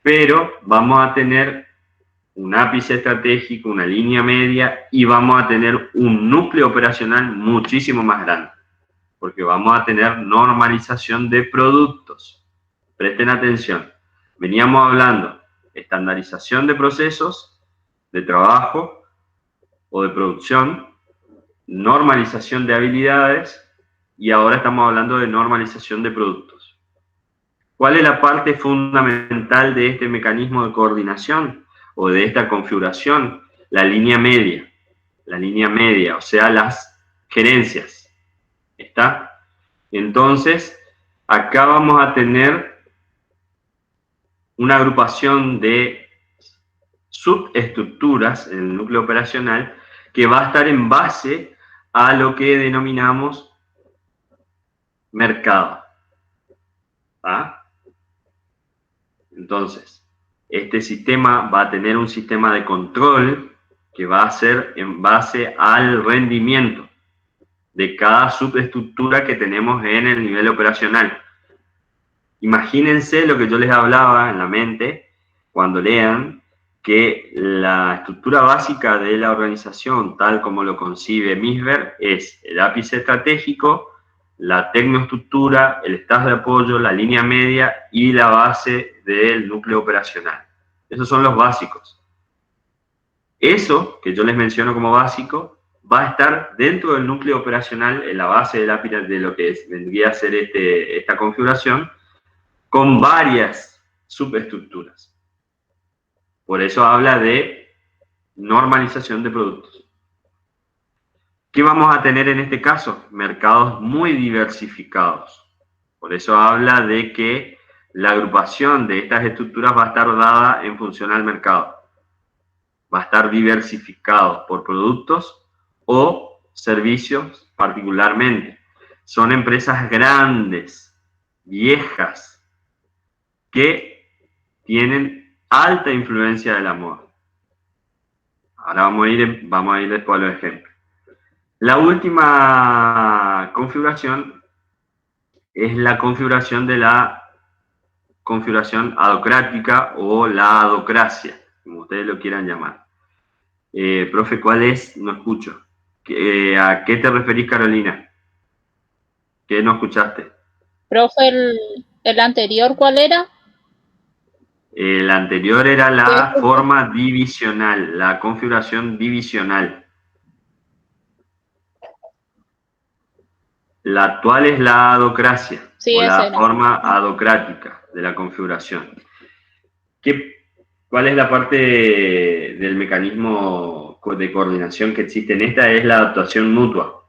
Speaker 2: pero vamos a tener un ápice estratégico, una línea media y vamos a tener un núcleo operacional muchísimo más grande, porque vamos a tener normalización de productos. Presten atención. Veníamos hablando de estandarización de procesos, de trabajo o de producción, normalización de habilidades y ahora estamos hablando de normalización de productos. ¿Cuál es la parte fundamental de este mecanismo de coordinación o de esta configuración? La línea media, o sea, las gerencias. ¿Está? Entonces, acá vamos a tener una agrupación de subestructuras en el núcleo operacional que va a estar en base a lo que denominamos mercado. ¿Ah? Entonces, este sistema va a tener un sistema de control que va a ser en base al rendimiento de cada subestructura que tenemos en el nivel operacional. Imagínense lo que yo les hablaba en la mente cuando lean, que la estructura básica de la organización, tal como lo concibe Misberg, es el ápice estratégico, la tecnoestructura, el estado de apoyo, la línea media y la base del núcleo operacional. Esos son los básicos. Eso que yo les menciono como básico va a estar dentro del núcleo operacional, en la base del ápice de lo que vendría a ser esta configuración, con varias subestructuras. Por eso habla de normalización de productos. ¿Qué vamos a tener en este caso? Mercados muy diversificados. Por eso habla de que la agrupación de estas estructuras va a estar dada en función al mercado. Va a estar diversificado por productos o servicios particularmente. Son empresas grandes, viejas, que tienen alta influencia de la moda. Ahora vamos a ir después a los ejemplos. La última configuración es la configuración de la configuración adocrática o la adocracia, como ustedes lo quieran llamar. Profe, ¿cuál es? No escucho. ¿A qué te referís, Carolina? ¿Qué no escuchaste?
Speaker 6: Profe, el anterior, ¿cuál era?
Speaker 2: El anterior era la forma divisional, la configuración divisional. La actual es la adocracia,
Speaker 6: Sí,
Speaker 2: o la
Speaker 6: era.
Speaker 2: forma adocrática de la configuración. ¿Cuál es la parte del mecanismo de coordinación que existe en esta? Es la adaptación mutua,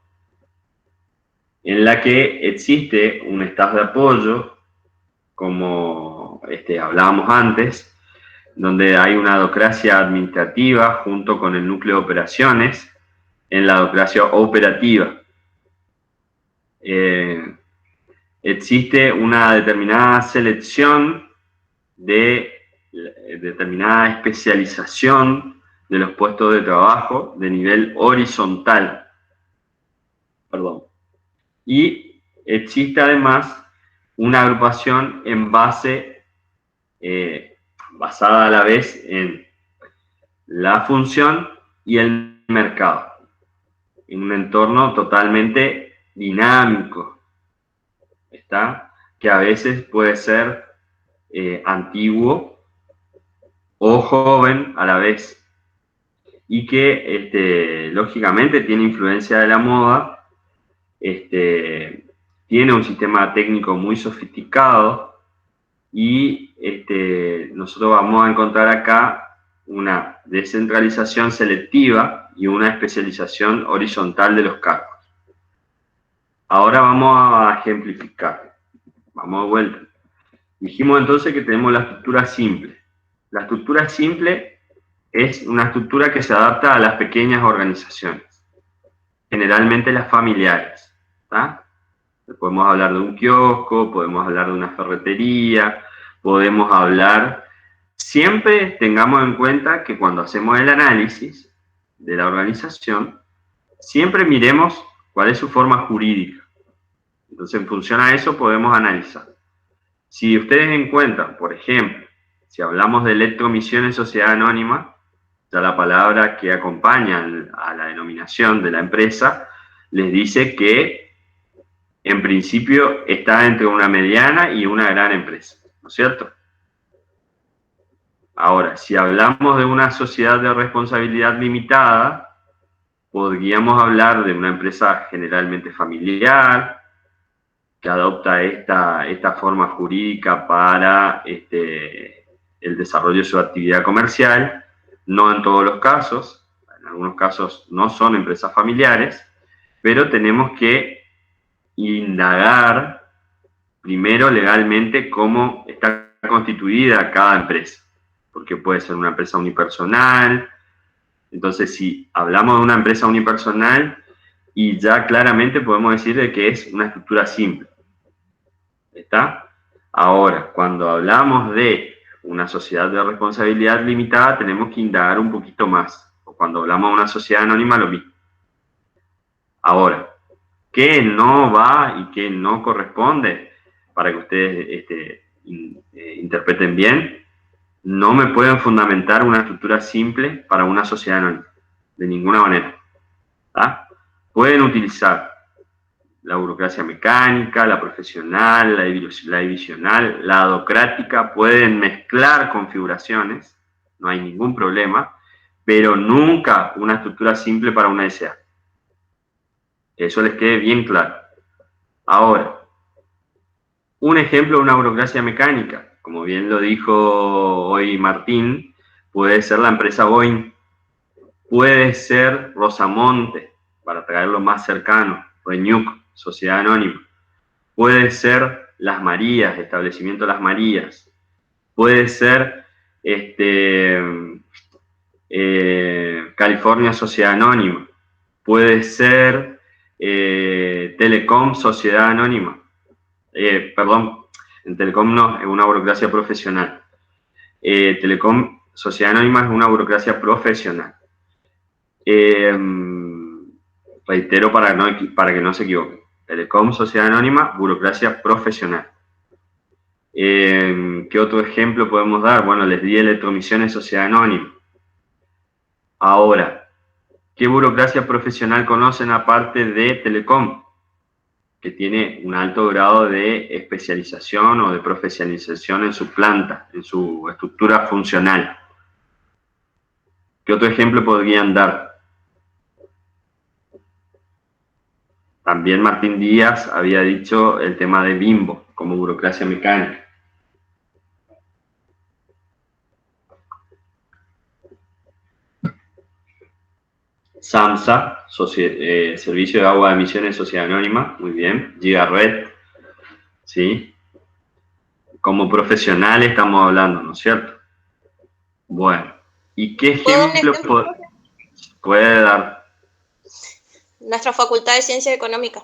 Speaker 2: en la que existe un staff de apoyo, como hablábamos antes, donde hay una adocracia administrativa junto con el núcleo de operaciones, en la adocracia operativa. Existe una determinada selección de determinada especialización de los puestos de trabajo de nivel horizontal. Perdón. Y existe además una agrupación en base, basada a la vez en la función y el mercado, en un entorno totalmente dinámico, ¿está? Que a veces puede ser antiguo o joven a la vez, y que lógicamente tiene influencia de la moda, tiene un sistema técnico muy sofisticado, y nosotros vamos a encontrar acá una descentralización selectiva y una especialización horizontal de los cargos. Ahora vamos a ejemplificar. Vamos de vuelta. Dijimos entonces que tenemos la estructura simple. La estructura simple es una estructura que se adapta a las pequeñas organizaciones, generalmente las familiares, ¿tá? Podemos hablar de un kiosco, podemos hablar de una ferretería, podemos hablar... Siempre tengamos en cuenta que cuando hacemos el análisis de la organización, siempre miremos cuál es su forma jurídica. Entonces, en función a eso podemos analizar. Si ustedes encuentran, por ejemplo, si hablamos de Electromisiones Sociedad Anónima, ya la palabra que acompaña a la denominación de la empresa les dice que en principio está entre una mediana y una gran empresa, ¿no es cierto? Ahora, si hablamos de una sociedad de responsabilidad limitada, podríamos hablar de una empresa generalmente familiar, que adopta esta forma jurídica para el desarrollo de su actividad comercial. No en todos los casos, en algunos casos no son empresas familiares, pero tenemos que indagar primero legalmente cómo está constituida cada empresa, porque puede ser una empresa unipersonal. Entonces, si hablamos de una empresa unipersonal, y ya claramente podemos decir de que es una estructura simple. ¿Está? Ahora, cuando hablamos de una sociedad de responsabilidad limitada, tenemos que indagar un poquito más. O cuando hablamos de una sociedad anónima, lo mismo. Ahora, ¿qué no va y qué no corresponde? Para que ustedes interpreten bien, no me pueden fundamentar una estructura simple para una sociedad anónima. De ninguna manera. ¿Está? Pueden utilizar la burocracia mecánica, la profesional, la divisional, la adocrática, pueden mezclar configuraciones, no hay ningún problema, pero nunca una estructura simple para una SA. Que eso les quede bien claro. Ahora, un ejemplo de una burocracia mecánica, como bien lo dijo hoy Martín, puede ser la empresa Boeing, puede ser Rosamonte, para traerlo más cercano, Reñuc, Sociedad Anónima. Puede ser Las Marías, establecimiento Las Marías. Puede ser California Sociedad Anónima. Puede ser Telecom Sociedad Anónima. Perdón, en Telecom no, es una burocracia profesional. Telecom Sociedad Anónima es una burocracia profesional. Reitero para que no se equivoquen. Telecom Sociedad Anónima, burocracia profesional. ¿Qué otro ejemplo podemos dar? Bueno, les di Electromisiones Sociedad Anónima. Ahora, ¿qué burocracia profesional conocen aparte de Telecom? Que tiene un alto grado de especialización o de profesionalización en su planta, en su estructura funcional. ¿Qué otro ejemplo podrían dar? También Martín Díaz había dicho el tema de Bimbo como burocracia mecánica. SAMSA, Servicio de Agua de Emisiones Sociedad Anónima, muy bien. Gigaret, ¿sí? Como profesional estamos hablando, ¿no es cierto? Bueno, ¿y qué ejemplo puede dar?
Speaker 8: Nuestra Facultad de Ciencia Económica,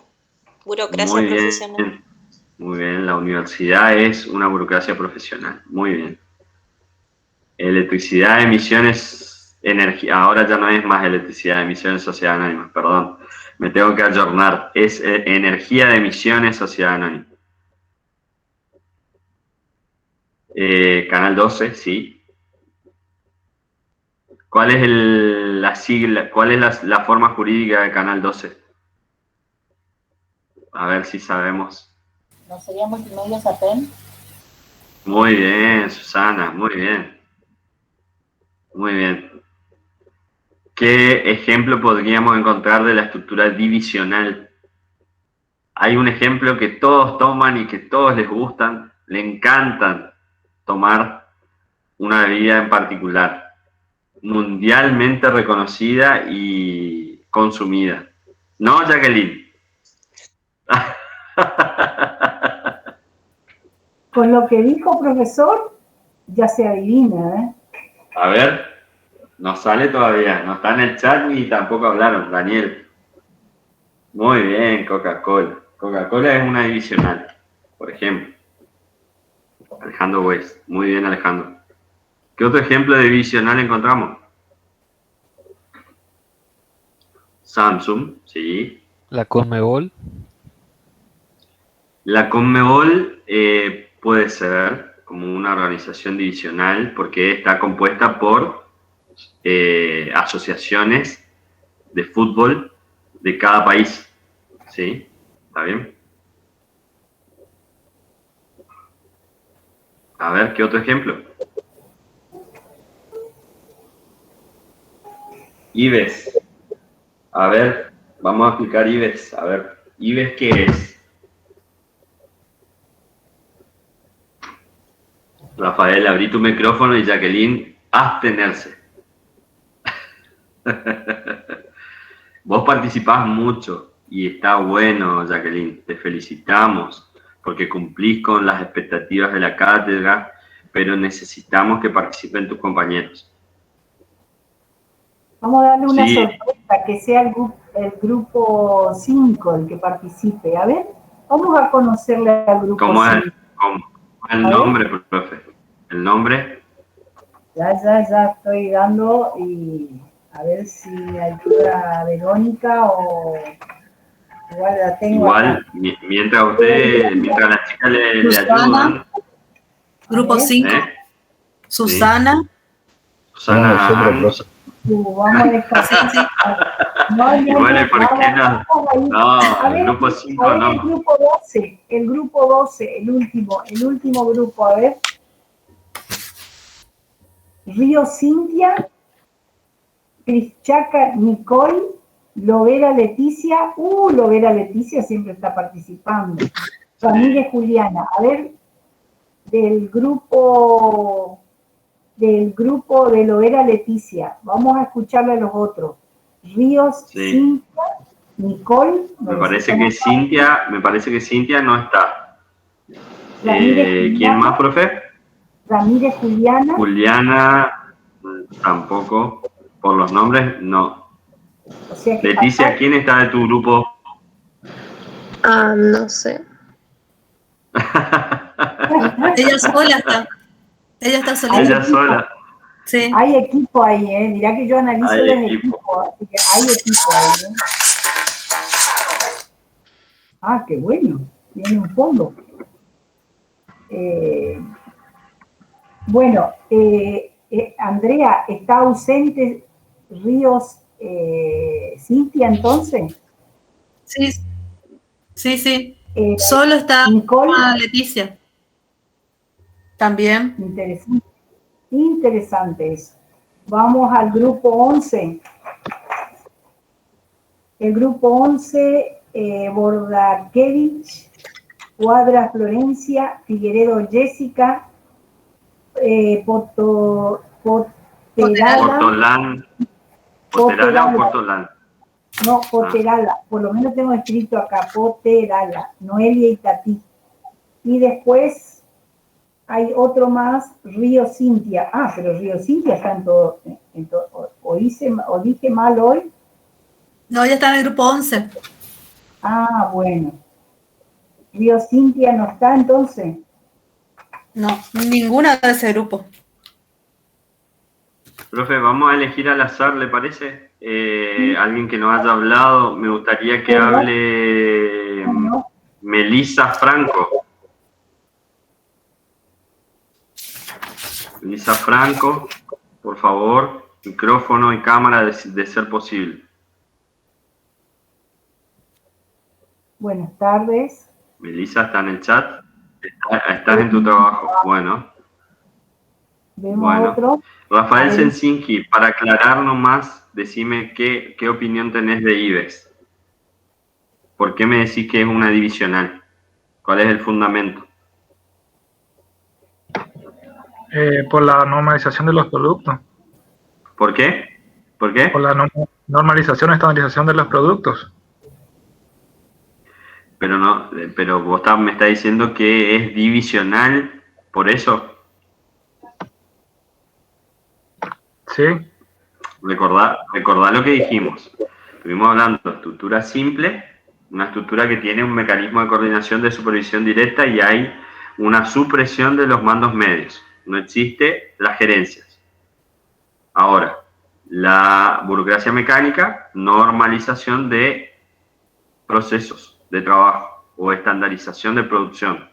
Speaker 8: burocracia profesional.
Speaker 2: Muy bien, la universidad es una burocracia profesional, muy bien. Electricidad, emisiones, energía, ahora ya no es más electricidad, emisiones, sociedad anónima, perdón, me tengo que ayornar, es energía de emisiones, sociedad anónima. Canal 12, sí. ¿Cuál es la sigla, cuál es la forma jurídica de Canal 12? A ver si sabemos.
Speaker 11: ¿No sería Multimedios APEN?
Speaker 2: Muy bien, Susana, muy bien. Muy bien. ¿Qué ejemplo podríamos encontrar de la estructura divisional? Hay un ejemplo que todos toman y que todos les gustan, le encantan tomar una bebida en particular, mundialmente reconocida y consumida. ¿No, Jacqueline?
Speaker 1: Con lo que dijo profesor, ya se adivina, ¿eh?
Speaker 2: A ver, no sale todavía, no está en el chat ni tampoco hablaron, Daniel. Muy bien, Coca-Cola. Coca-Cola es una divisional, por ejemplo. Alejandro West, muy bien, Alejandro. ¿Qué otro ejemplo de divisional encontramos? Samsung, sí.
Speaker 13: La Conmebol.
Speaker 2: La Conmebol puede ser como una organización divisional porque está compuesta por asociaciones de fútbol de cada país. ¿Sí? ¿Está bien? A ver, ¿qué otro ejemplo? IBES. A ver, vamos a explicar IBES. A ver, ¿IBES qué es? Rafael, abrí tu micrófono y Jacqueline, abstenerse. Vos participás mucho y está bueno, Jacqueline, te felicitamos porque cumplís con las expectativas de la cátedra, pero necesitamos que participen tus compañeros.
Speaker 1: Vamos a darle una sorpresa, que sea el grupo 5 el que participe. A ver, vamos a conocerle al grupo 5.
Speaker 2: ¿Cómo es el nombre, profe? ¿El nombre?
Speaker 1: Ya estoy dando y a ver si ayuda a Verónica o igual la tengo.
Speaker 2: Igual, mientras las chicas le ayudan.
Speaker 14: Grupo 5. Susana.
Speaker 2: Sí. Susana.
Speaker 1: Vamos a descansar.
Speaker 2: Bueno, ¿por qué no? No, el grupo 5 no.
Speaker 1: El grupo 12, el último grupo, a ver. Río Cintia, Crischaca Nicole, Lovera Leticia. Lovera Leticia siempre está participando. Ramírez Juliana. A ver, del grupo de Lovera Leticia. Vamos a escucharle a los otros. Ríos, Cintia, Nicole.
Speaker 2: Me parece que Cintia no está. ¿Quién más, profe?
Speaker 1: Ramírez Juliana.
Speaker 2: Juliana, tampoco. Por los nombres, no.
Speaker 1: O sea que
Speaker 2: Leticia, ¿quién está de tu grupo?
Speaker 12: No sé.
Speaker 14: Ella sola está. Ella está solita.
Speaker 2: Ella sola.
Speaker 14: Sí.
Speaker 1: Hay equipo ahí, Dirá que yo analizo
Speaker 2: Hay
Speaker 1: los
Speaker 2: equipo.
Speaker 1: equipos, así que hay equipo ahí, Ah, qué bueno. Tiene un fondo. Bueno, Andrea, ¿está ausente Ríos Cintia entonces?
Speaker 14: Sí, sí, sí. Solo está Leticia. También.
Speaker 1: Interesante. Interesante eso. Vamos al grupo 11. El grupo 11, Bordakevich, Cuadra Florencia, Figueredo Jessica,
Speaker 2: Portolán. ¿Porterala o Portolán?
Speaker 1: No, Poterala. Por lo menos tengo escrito acá, Poterala, Noelia y Tati. Y después hay otro más, Río Cintia. Pero Río Cintia está en todo. O dije mal hoy.
Speaker 14: No, ya está en el grupo 11.
Speaker 1: Bueno. Río Cintia no está entonces.
Speaker 14: No, ninguna de ese grupo.
Speaker 2: Profe, vamos a elegir al azar, ¿le parece? Alguien que nos haya hablado. Me gustaría que hable Melissa Franco. Melissa Franco, por favor, micrófono y cámara de ser posible.
Speaker 1: Buenas tardes.
Speaker 2: Melissa está en el chat. Estás en tu trabajo. Bueno.
Speaker 1: Vemos otro.
Speaker 2: Rafael Sensinki, para aclarar nomás, decime qué opinión tenés de IBEX. ¿Por qué me decís que es una divisional? ¿Cuál es el fundamento?
Speaker 3: Por la normalización de los productos.
Speaker 2: ¿Por qué? ¿Por qué?
Speaker 3: Por la normalización y estandarización de los productos.
Speaker 2: Pero vos me estás diciendo que es divisional, por eso.
Speaker 3: Sí.
Speaker 2: Recordá lo que dijimos. Estuvimos hablando de estructura simple, una estructura que tiene un mecanismo de coordinación de supervisión directa y hay una supresión de los mandos medios. No existe las gerencias. Ahora, la burocracia mecánica, normalización de procesos de trabajo o estandarización de producción,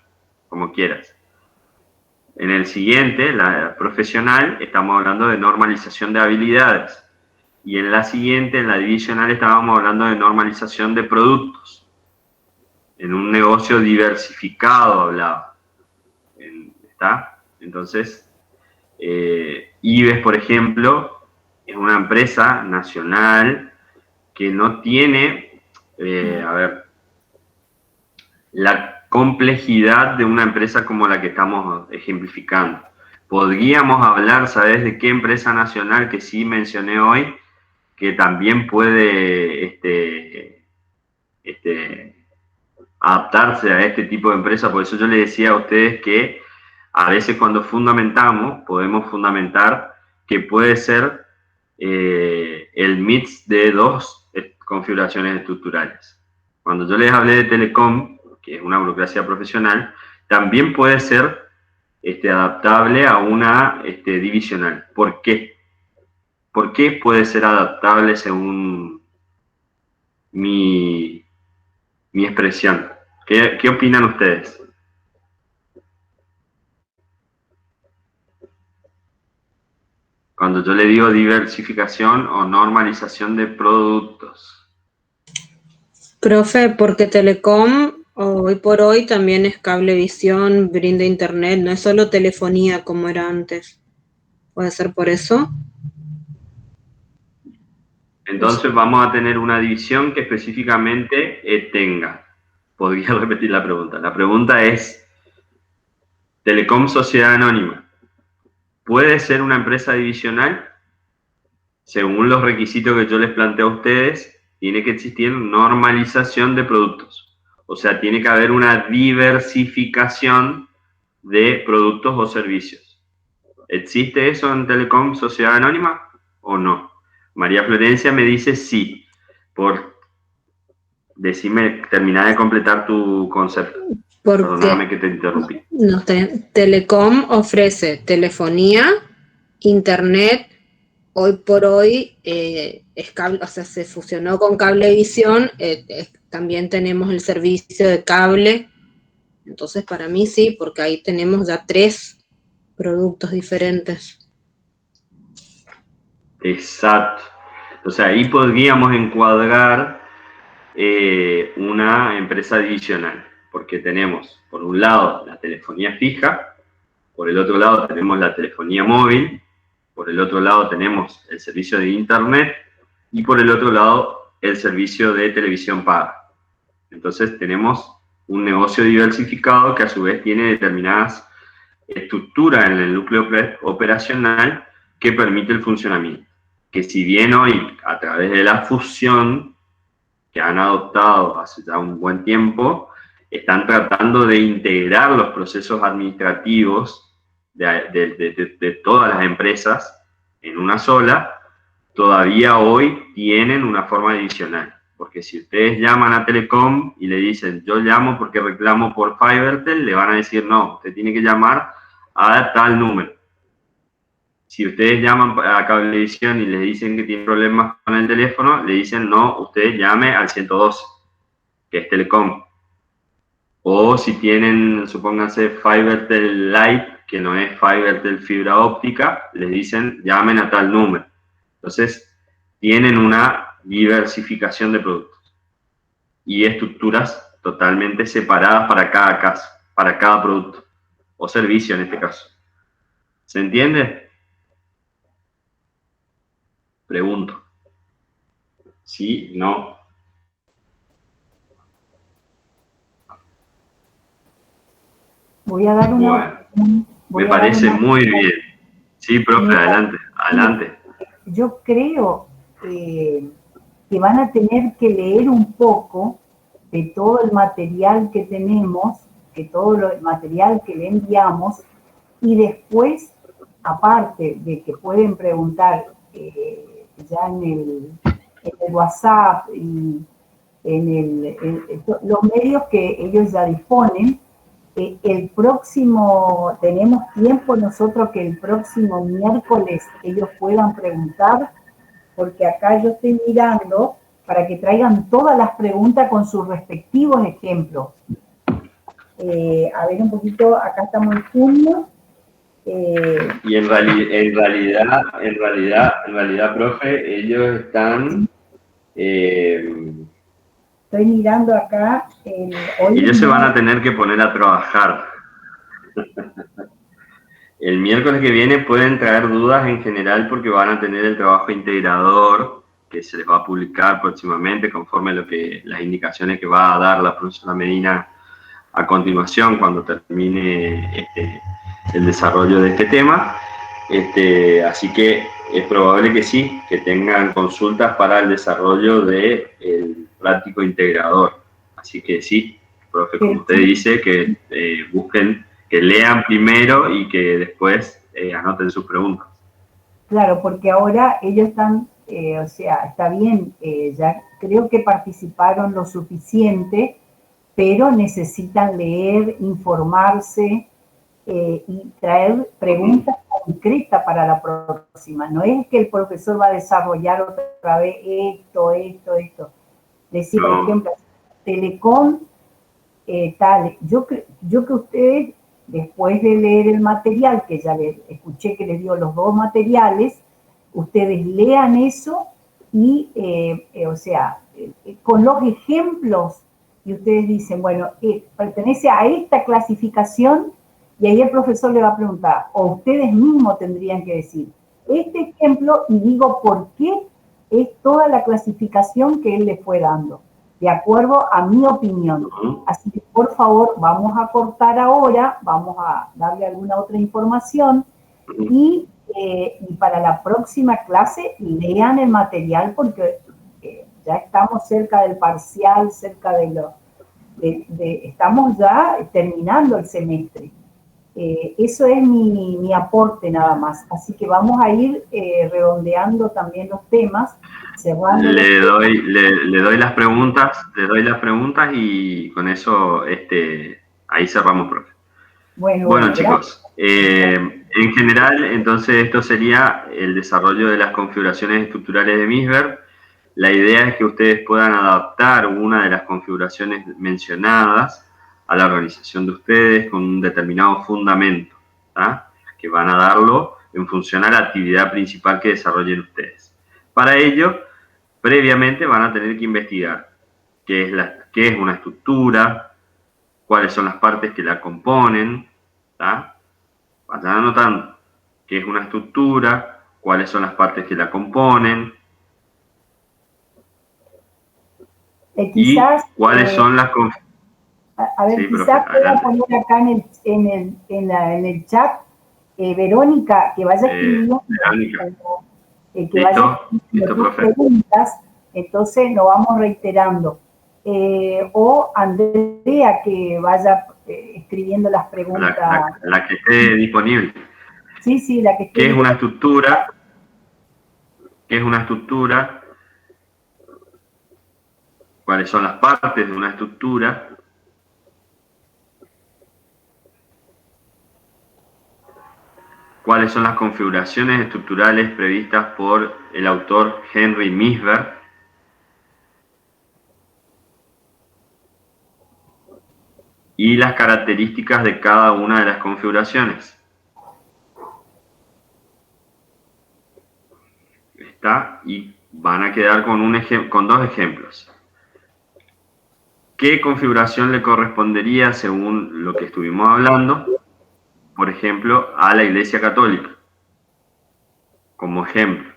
Speaker 2: como quieras. En el siguiente, la profesional, estamos hablando de normalización de habilidades. Y en la siguiente, en la divisional, estábamos hablando de normalización de productos. En un negocio diversificado hablaba. ¿Está? Entonces, IBEX, por ejemplo, es una empresa nacional que no tiene, la complejidad de una empresa como la que estamos ejemplificando. Podríamos hablar, ¿sabes?, de qué empresa nacional que sí mencioné hoy, que también puede adaptarse a este tipo de empresa. Por eso yo les decía a ustedes que a veces cuando fundamentamos, podemos fundamentar que puede ser el mix de dos configuraciones estructurales. Cuando yo les hablé de Telecom, que es una burocracia profesional, también puede ser adaptable a una divisional. ¿Por qué? ¿Por qué puede ser adaptable según mi expresión? ¿Qué opinan ustedes? Cuando yo le digo diversificación o normalización de productos.
Speaker 15: Profe, porque Telecom hoy por hoy también es cablevisión, brinda internet, no es solo telefonía como era antes. ¿Puede ser por eso?
Speaker 2: Entonces vamos a tener una división que específicamente tenga. Podría repetir la pregunta. La pregunta es, Telecom Sociedad Anónima, ¿puede ser una empresa divisional? Según los requisitos que yo les planteo a ustedes, tiene que existir normalización de productos. O sea, tiene que haber una diversificación de productos o servicios. ¿Existe eso en Telecom Sociedad Anónima o no? María Florencia me dice sí. Decime, termina de completar tu concepto. Perdóname que te interrumpí.
Speaker 15: No, Telecom ofrece telefonía, internet. Hoy por hoy es cable, o sea, se fusionó con Cablevisión. También tenemos el servicio de cable. Entonces, para mí sí, porque ahí tenemos ya 3 productos diferentes.
Speaker 2: Exacto. Entonces, ahí podríamos encuadrar una empresa adicional, porque tenemos, por un lado, la telefonía fija, por el otro lado tenemos la telefonía móvil, por el otro lado tenemos el servicio de internet y por el otro lado el servicio de televisión paga. Entonces tenemos un negocio diversificado que a su vez tiene determinadas estructuras en el núcleo operacional que permite el funcionamiento. Que si bien hoy, a través de la fusión que han adoptado hace ya un buen tiempo, están tratando de integrar los procesos administrativos de todas las empresas en una sola, todavía hoy tienen una forma adicional. Porque si ustedes llaman a Telecom y le dicen, yo llamo porque reclamo por Fibertel, le van a decir, no, usted tiene que llamar a tal número. Si ustedes llaman a Cablevisión y les dicen que tienen problemas con el teléfono, le dicen, no, usted llame al 112, que es Telecom. O si tienen, supónganse, Fibertel Lite, que no es Fibertel fibra óptica, les dicen, llamen a tal número. Entonces, tienen una diversificación de productos y estructuras totalmente separadas para cada caso, para cada producto o servicio en este caso. ¿Se entiende? Pregunto. ¿Sí? ¿No?
Speaker 1: Voy a dar una...
Speaker 2: Bueno, me parece muy bien. Sí, profe, adelante, adelante.
Speaker 1: Yo creo que van a tener que leer un poco de todo el material que tenemos, de todo el material que le enviamos, y después, aparte de que pueden preguntar ya en el WhatsApp y en los medios que ellos ya disponen, el próximo, tenemos tiempo nosotros que el próximo miércoles ellos puedan preguntar, porque acá yo estoy mirando para que traigan todas las preguntas con sus respectivos ejemplos. A ver un poquito, acá estamos en junio.
Speaker 2: Y en realidad, profe, ellos están...
Speaker 1: estoy mirando acá.
Speaker 2: Ellos se van a tener que poner a trabajar. El miércoles que viene pueden traer dudas en general porque van a tener el trabajo integrador que se les va a publicar próximamente conforme a las indicaciones que va a dar la profesora Medina a continuación cuando termine el desarrollo de este tema. Así que es probable que sí, que tengan consultas para el desarrollo del práctico integrador. Así que sí, profe, como usted dice, que busquen, que lean primero y que después anoten sus preguntas.
Speaker 1: Claro, porque ahora ellos están, o sea, está bien, ya creo que participaron lo suficiente, pero necesitan leer, informarse y traer preguntas concretas para la próxima. No es que el profesor va a desarrollar otra vez esto. Decir, por ejemplo, Telecom, tal. Yo que ustedes, después de leer el material, que ya escuché que les dio los 2 materiales, ustedes lean eso y, o sea, con los ejemplos, y ustedes dicen, bueno, pertenece a esta clasificación, y ahí el profesor le va a preguntar, o ustedes mismos tendrían que decir, este ejemplo, y digo por qué es toda la clasificación que él le fue dando, de acuerdo a mi opinión. Así que, por favor, vamos a cortar ahora, vamos a darle alguna otra información, y para la próxima clase lean el material, porque ya estamos cerca del parcial, cerca de estamos ya terminando el semestre. Eso es mi aporte nada más. Así que vamos a ir redondeando también los temas.
Speaker 2: Le doy las preguntas y con eso ahí cerramos, profe. Bueno, chicos, en general, entonces esto sería el desarrollo de las configuraciones estructurales de MISBER. La idea es que ustedes puedan adaptar una de las configuraciones mencionadas a la organización de ustedes con un determinado fundamento, ¿tá? Que van a darlo en función a la actividad principal que desarrollen ustedes. Para ello, previamente van a tener que investigar qué es una estructura, cuáles son las partes que la componen, ¿tá? Vayan anotando qué es una estructura, cuáles son las partes que la componen,
Speaker 1: quizás,
Speaker 2: y cuáles son las
Speaker 1: a ver, sí, quizás pueda poner acá en el chat, Verónica, que vaya escribiendo, que vaya escribiendo tus preguntas, entonces nos vamos reiterando. O Andrea, que vaya escribiendo las preguntas.
Speaker 2: La que esté disponible.
Speaker 1: Sí, la que esté.
Speaker 2: ¿Qué es una estructura? ¿Qué es una estructura? ¿Cuáles son las partes de una estructura? ¿Cuáles son las configuraciones estructurales previstas por el autor Henry Misber? Y las características de cada una de las configuraciones. ¿Está? Y van a quedar con dos ejemplos. ¿Qué configuración le correspondería según lo que estuvimos hablando? Por ejemplo, a la Iglesia Católica, como ejemplo.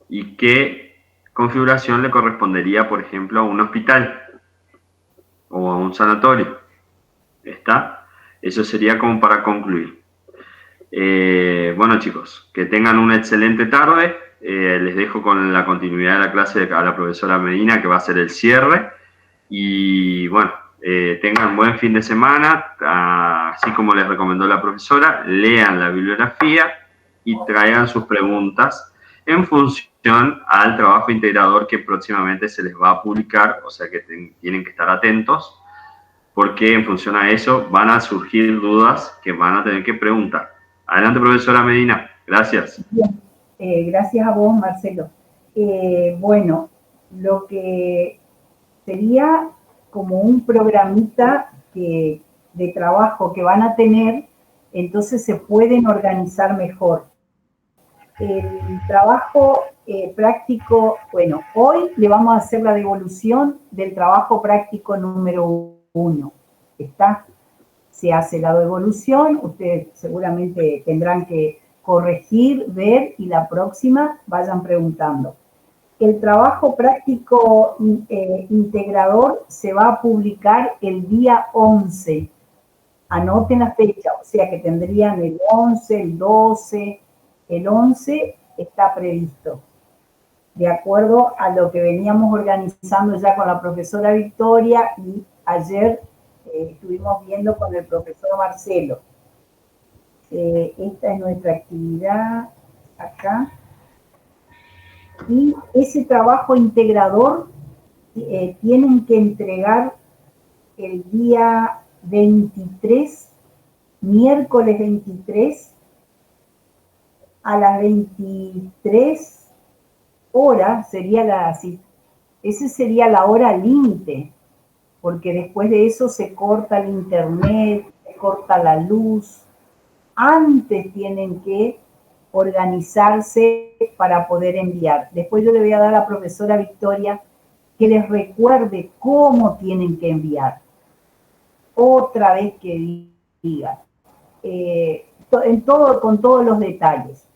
Speaker 2: ¿Y qué configuración le correspondería, por ejemplo, a un hospital o a un sanatorio? ¿Está? Eso sería como para concluir. Bueno, chicos, que tengan una excelente tarde. Les dejo con la continuidad de la clase a la profesora Medina, que va a ser el cierre. Y bueno, tengan buen fin de semana, así como les recomendó la profesora, lean la bibliografía y traigan sus preguntas en función al trabajo integrador que próximamente se les va a publicar, o sea que tienen que estar atentos, porque en función a eso van a surgir dudas que van a tener que preguntar. Adelante, profesora Medina. Gracias.
Speaker 1: Bien. Gracias a vos, Marcelo. Bueno, lo que sería como un programita de trabajo que van a tener, entonces se pueden organizar mejor. El trabajo práctico, bueno, hoy le vamos a hacer la devolución del trabajo práctico número 1. ¿Está? Se hace la devolución, ustedes seguramente tendrán que corregir, ver y la próxima vayan preguntando. El trabajo práctico integrador se va a publicar el día 11. Anoten la fecha, o sea que tendrían el 11, el 12, el 11 está previsto. De acuerdo a lo que veníamos organizando ya con la profesora Victoria y ayer estuvimos viendo con el profesor Marcelo. Esta es nuestra actividad acá. Y ese trabajo integrador tienen que entregar el día 23, miércoles 23, a las 23 horas, esa sería la hora límite, porque después de eso se corta el internet, se corta la luz. Antes tienen que organizarse para poder enviar. Después yo le voy a dar a la profesora Victoria que les recuerde cómo tienen que enviar. Otra vez que diga. Con todos los detalles.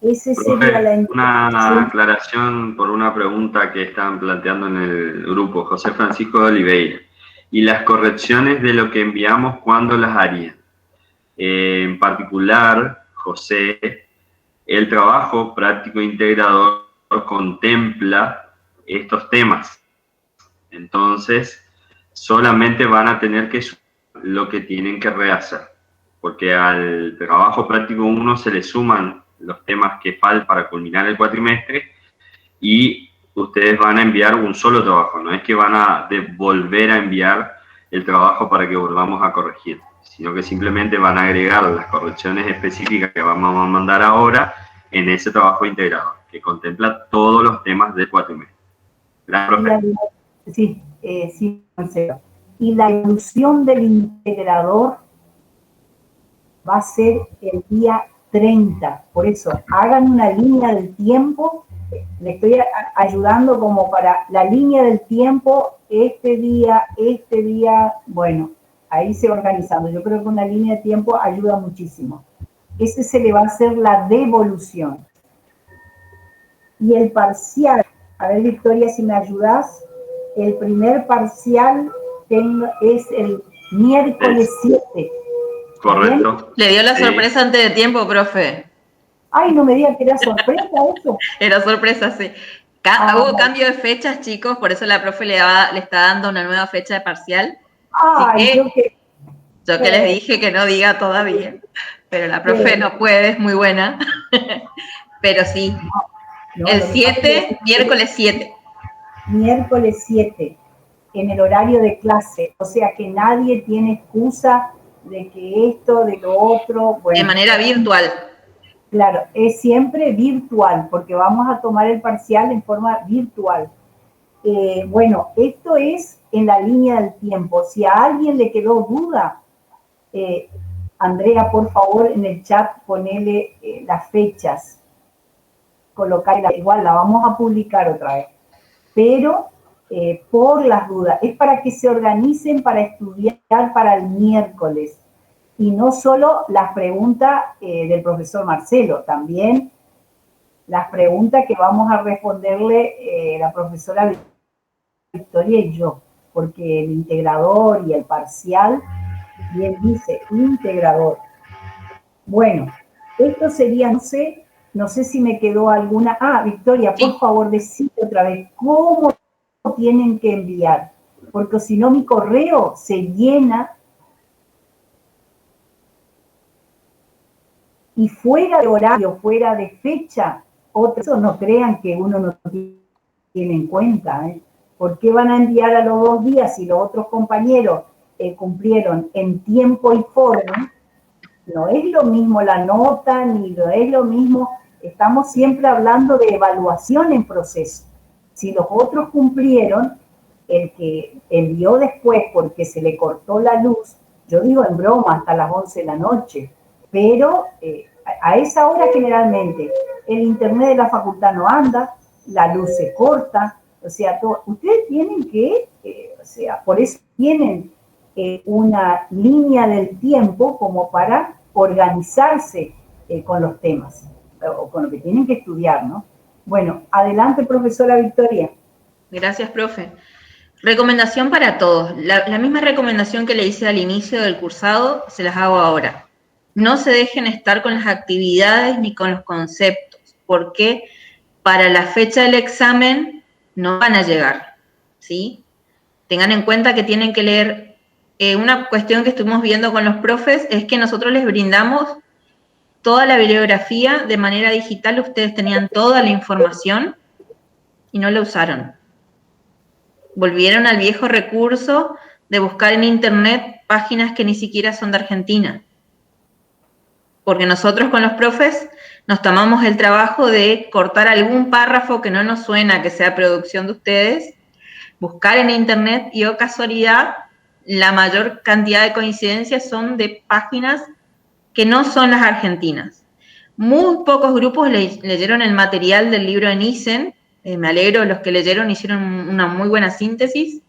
Speaker 1: Ese sería
Speaker 2: una aclaración por una pregunta que están planteando en el grupo, José Francisco de Oliveira. Y las correcciones de lo que enviamos, ¿cuándo las harían? En particular, José, el trabajo práctico integrador contempla estos temas. Entonces, solamente van a tener que subir lo que tienen que rehacer. porque al trabajo práctico 1 se le suman los temas que faltan para culminar el cuatrimestre y ustedes van a enviar un solo trabajo, no es que van a volver a enviar el trabajo para que volvamos a corregir, sino que simplemente van a agregar las correcciones específicas que vamos a mandar ahora en ese trabajo integrado, que contempla todos los temas del cuatrimestre.
Speaker 1: Sí, sí, Marcelo. Y la evolución del integrador va a ser el día 30. Por eso, hagan una línea del tiempo. Le estoy ayudando como para la línea del tiempo, este día, bueno, ahí se va organizando. Yo creo que una línea de tiempo ayuda muchísimo. Ese se le va a hacer la devolución. Y el parcial, a ver Victoria, si me ayudas, el primer parcial es el miércoles 7.
Speaker 2: Correcto.
Speaker 16: Le dio la sorpresa antes de tiempo, profe.
Speaker 1: Ay, no me digan que era sorpresa eso.
Speaker 16: Era sorpresa, sí. Hubo cambio de fechas, chicos, por eso la profe le está dando una nueva fecha de parcial.
Speaker 1: Ay,
Speaker 16: yo que les dije que no diga todavía, pero la profe no puede, es muy buena. Pero sí, el 7, miércoles 7.
Speaker 1: Miércoles 7, en el horario de clase, o sea que nadie tiene excusa de que esto, de lo otro. Bueno,
Speaker 16: de manera virtual.
Speaker 1: Claro, es siempre virtual, porque vamos a tomar el parcial en forma virtual. Bueno, esto es en la línea del tiempo. Si a alguien le quedó duda, Andrea, por favor, en el chat ponele las fechas. Colocarla, igual la vamos a publicar otra vez. Pero por las dudas, es para que se organicen para estudiar para el miércoles. Y no solo las preguntas del profesor Marcelo, también las preguntas que vamos a responderle la profesora Victoria y yo, porque el integrador y el parcial, bien dice, integrador. Bueno, esto sería, no sé si me quedó alguna. Victoria, por favor, decime otra vez, ¿cómo tienen que enviar? Porque si no mi correo se llena. Y fuera de horario, fuera de fecha, otros no crean que uno no tiene en cuenta. ¿Por qué van a enviar a los 2 días si los otros compañeros cumplieron en tiempo y forma? No es lo mismo la nota, ni no es lo mismo. Estamos siempre hablando de evaluación en proceso. Si los otros cumplieron, el que envió después porque se le cortó la luz, yo digo en broma, hasta las 11 de la noche, pero a esa hora generalmente el internet de la facultad no anda, la luz se corta, o sea, ustedes tienen que, por eso tienen una línea del tiempo como para organizarse con los temas, o con lo que tienen que estudiar, ¿no? Bueno, adelante, profesora Victoria.
Speaker 16: Gracias, profe. Recomendación para todos. La misma recomendación que le hice al inicio del cursado, se las hago ahora. No se dejen estar con las actividades ni con los conceptos, porque para la fecha del examen no van a llegar, ¿sí? Tengan en cuenta que tienen que leer. Una cuestión que estuvimos viendo con los profes es que nosotros les brindamos toda la bibliografía de manera digital, ustedes tenían toda la información y no la usaron. Volvieron al viejo recurso de buscar en internet páginas que ni siquiera son de Argentina. Porque nosotros con los profes nos tomamos el trabajo de cortar algún párrafo que no nos suena que sea producción de ustedes, buscar en internet y, oh casualidad, la mayor cantidad de coincidencias son de páginas que no son las argentinas. Muy pocos grupos leyeron el material del libro de Nissen. Me alegro, los que leyeron hicieron una muy buena síntesis.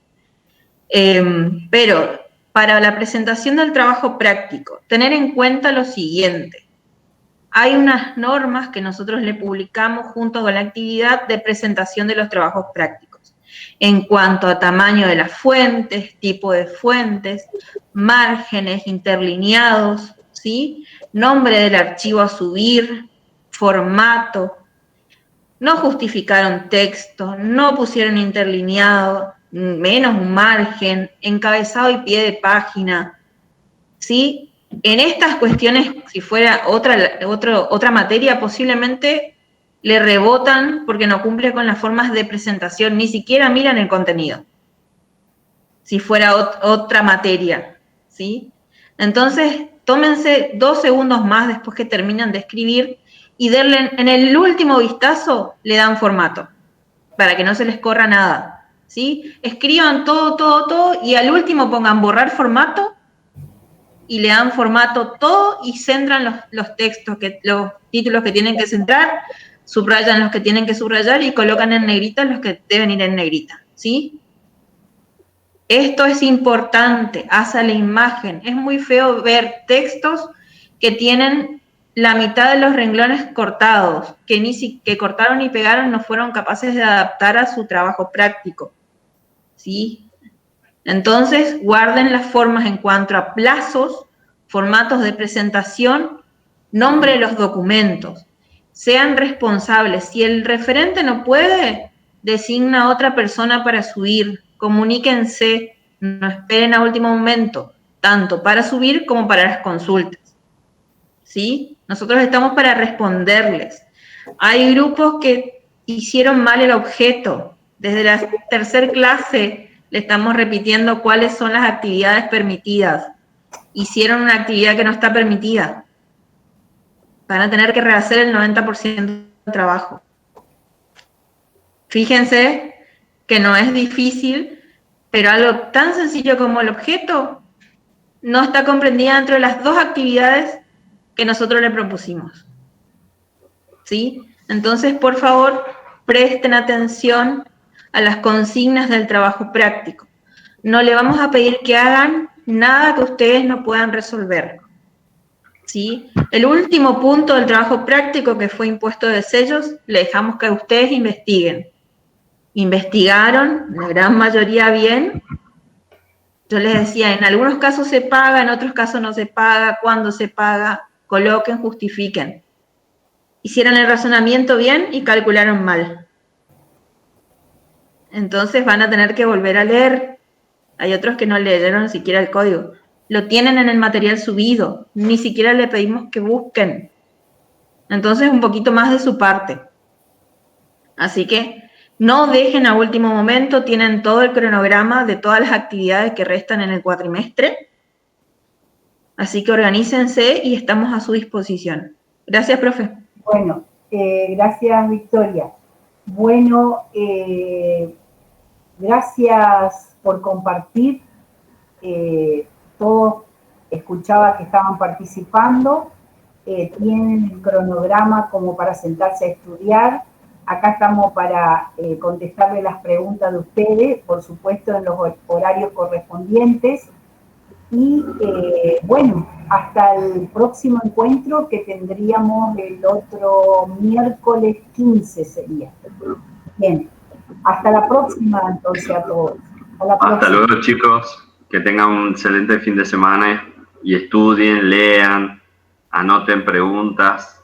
Speaker 16: Pero para la presentación del trabajo práctico, tener en cuenta lo siguiente. Hay unas normas que nosotros le publicamos junto con la actividad de presentación de los trabajos prácticos. En cuanto a tamaño de las fuentes, tipo de fuentes, márgenes interlineados, ¿sí? Nombre del archivo a subir, formato. No justificaron texto, no pusieron interlineado, menos un margen, encabezado y pie de página, ¿sí? En estas cuestiones, si fuera otra materia, posiblemente le rebotan porque no cumple con las formas de presentación, ni siquiera miran el contenido. Si fuera otra materia, ¿sí? Entonces, tómense 2 segundos más después que terminan de escribir y denle, en el último vistazo, le dan formato, para que no se les corra nada, ¿sí? Escriban todo, y al último pongan borrar formato, y le dan formato todo, y centran los textos, los títulos que tienen que centrar, subrayan los que tienen que subrayar, y colocan en negrita los que deben ir en negrita, ¿sí? Esto es importante, hace la imagen. Es muy feo ver textos que tienen la mitad de los renglones cortados, que cortaron y pegaron, no fueron capaces de adaptar a su trabajo práctico, ¿sí? Entonces, guarden las formas en cuanto a plazos, formatos de presentación, nombre de los documentos. Sean responsables. Si el referente no puede, designa a otra persona para subir. Comuníquense, no esperen a último momento, tanto para subir como para las consultas, ¿sí? Nosotros estamos para responderles. Hay grupos que hicieron mal el objeto. Desde la 3ª clase le estamos repitiendo cuáles son las actividades permitidas. Hicieron una actividad que no está permitida. Van a tener que rehacer el 90% del trabajo. Fíjense que no es difícil, pero algo tan sencillo como el objeto no está comprendida dentro de las 2 actividades que nosotros le propusimos, ¿sí? Entonces, por favor, presten atención a las consignas del trabajo práctico. No le vamos a pedir que hagan nada que ustedes no puedan resolver, ¿sí? El último punto del trabajo práctico, que fue impuesto de sellos, le dejamos que ustedes investiguen. Investigaron, la gran mayoría bien. Yo les decía, en algunos casos se paga, en otros casos no se paga. Cuando se paga, coloquen, justifiquen. Hicieron el razonamiento bien y calcularon mal. Entonces van a tener que volver a leer. Hay otros que no leyeron siquiera el código. Lo tienen en el material subido. Ni siquiera le pedimos que busquen. Entonces, un poquito más de su parte. Así que no dejen a último momento, tienen todo el cronograma de todas las actividades que restan en el cuatrimestre. Así que organícense y estamos a su disposición. Gracias, profe.
Speaker 1: Bueno, gracias, Victoria. Bueno, gracias por compartir. Todos escuchaba que estaban participando. Tienen el cronograma como para sentarse a estudiar. Acá estamos para contestarle las preguntas de ustedes, por supuesto en los horarios correspondientes. Y bueno, hasta el próximo encuentro que tendríamos el otro miércoles 15 sería. Bien, hasta la próxima entonces a todos.
Speaker 2: Hasta luego, chicos, que tengan un excelente fin de semana y estudien, lean, anoten preguntas.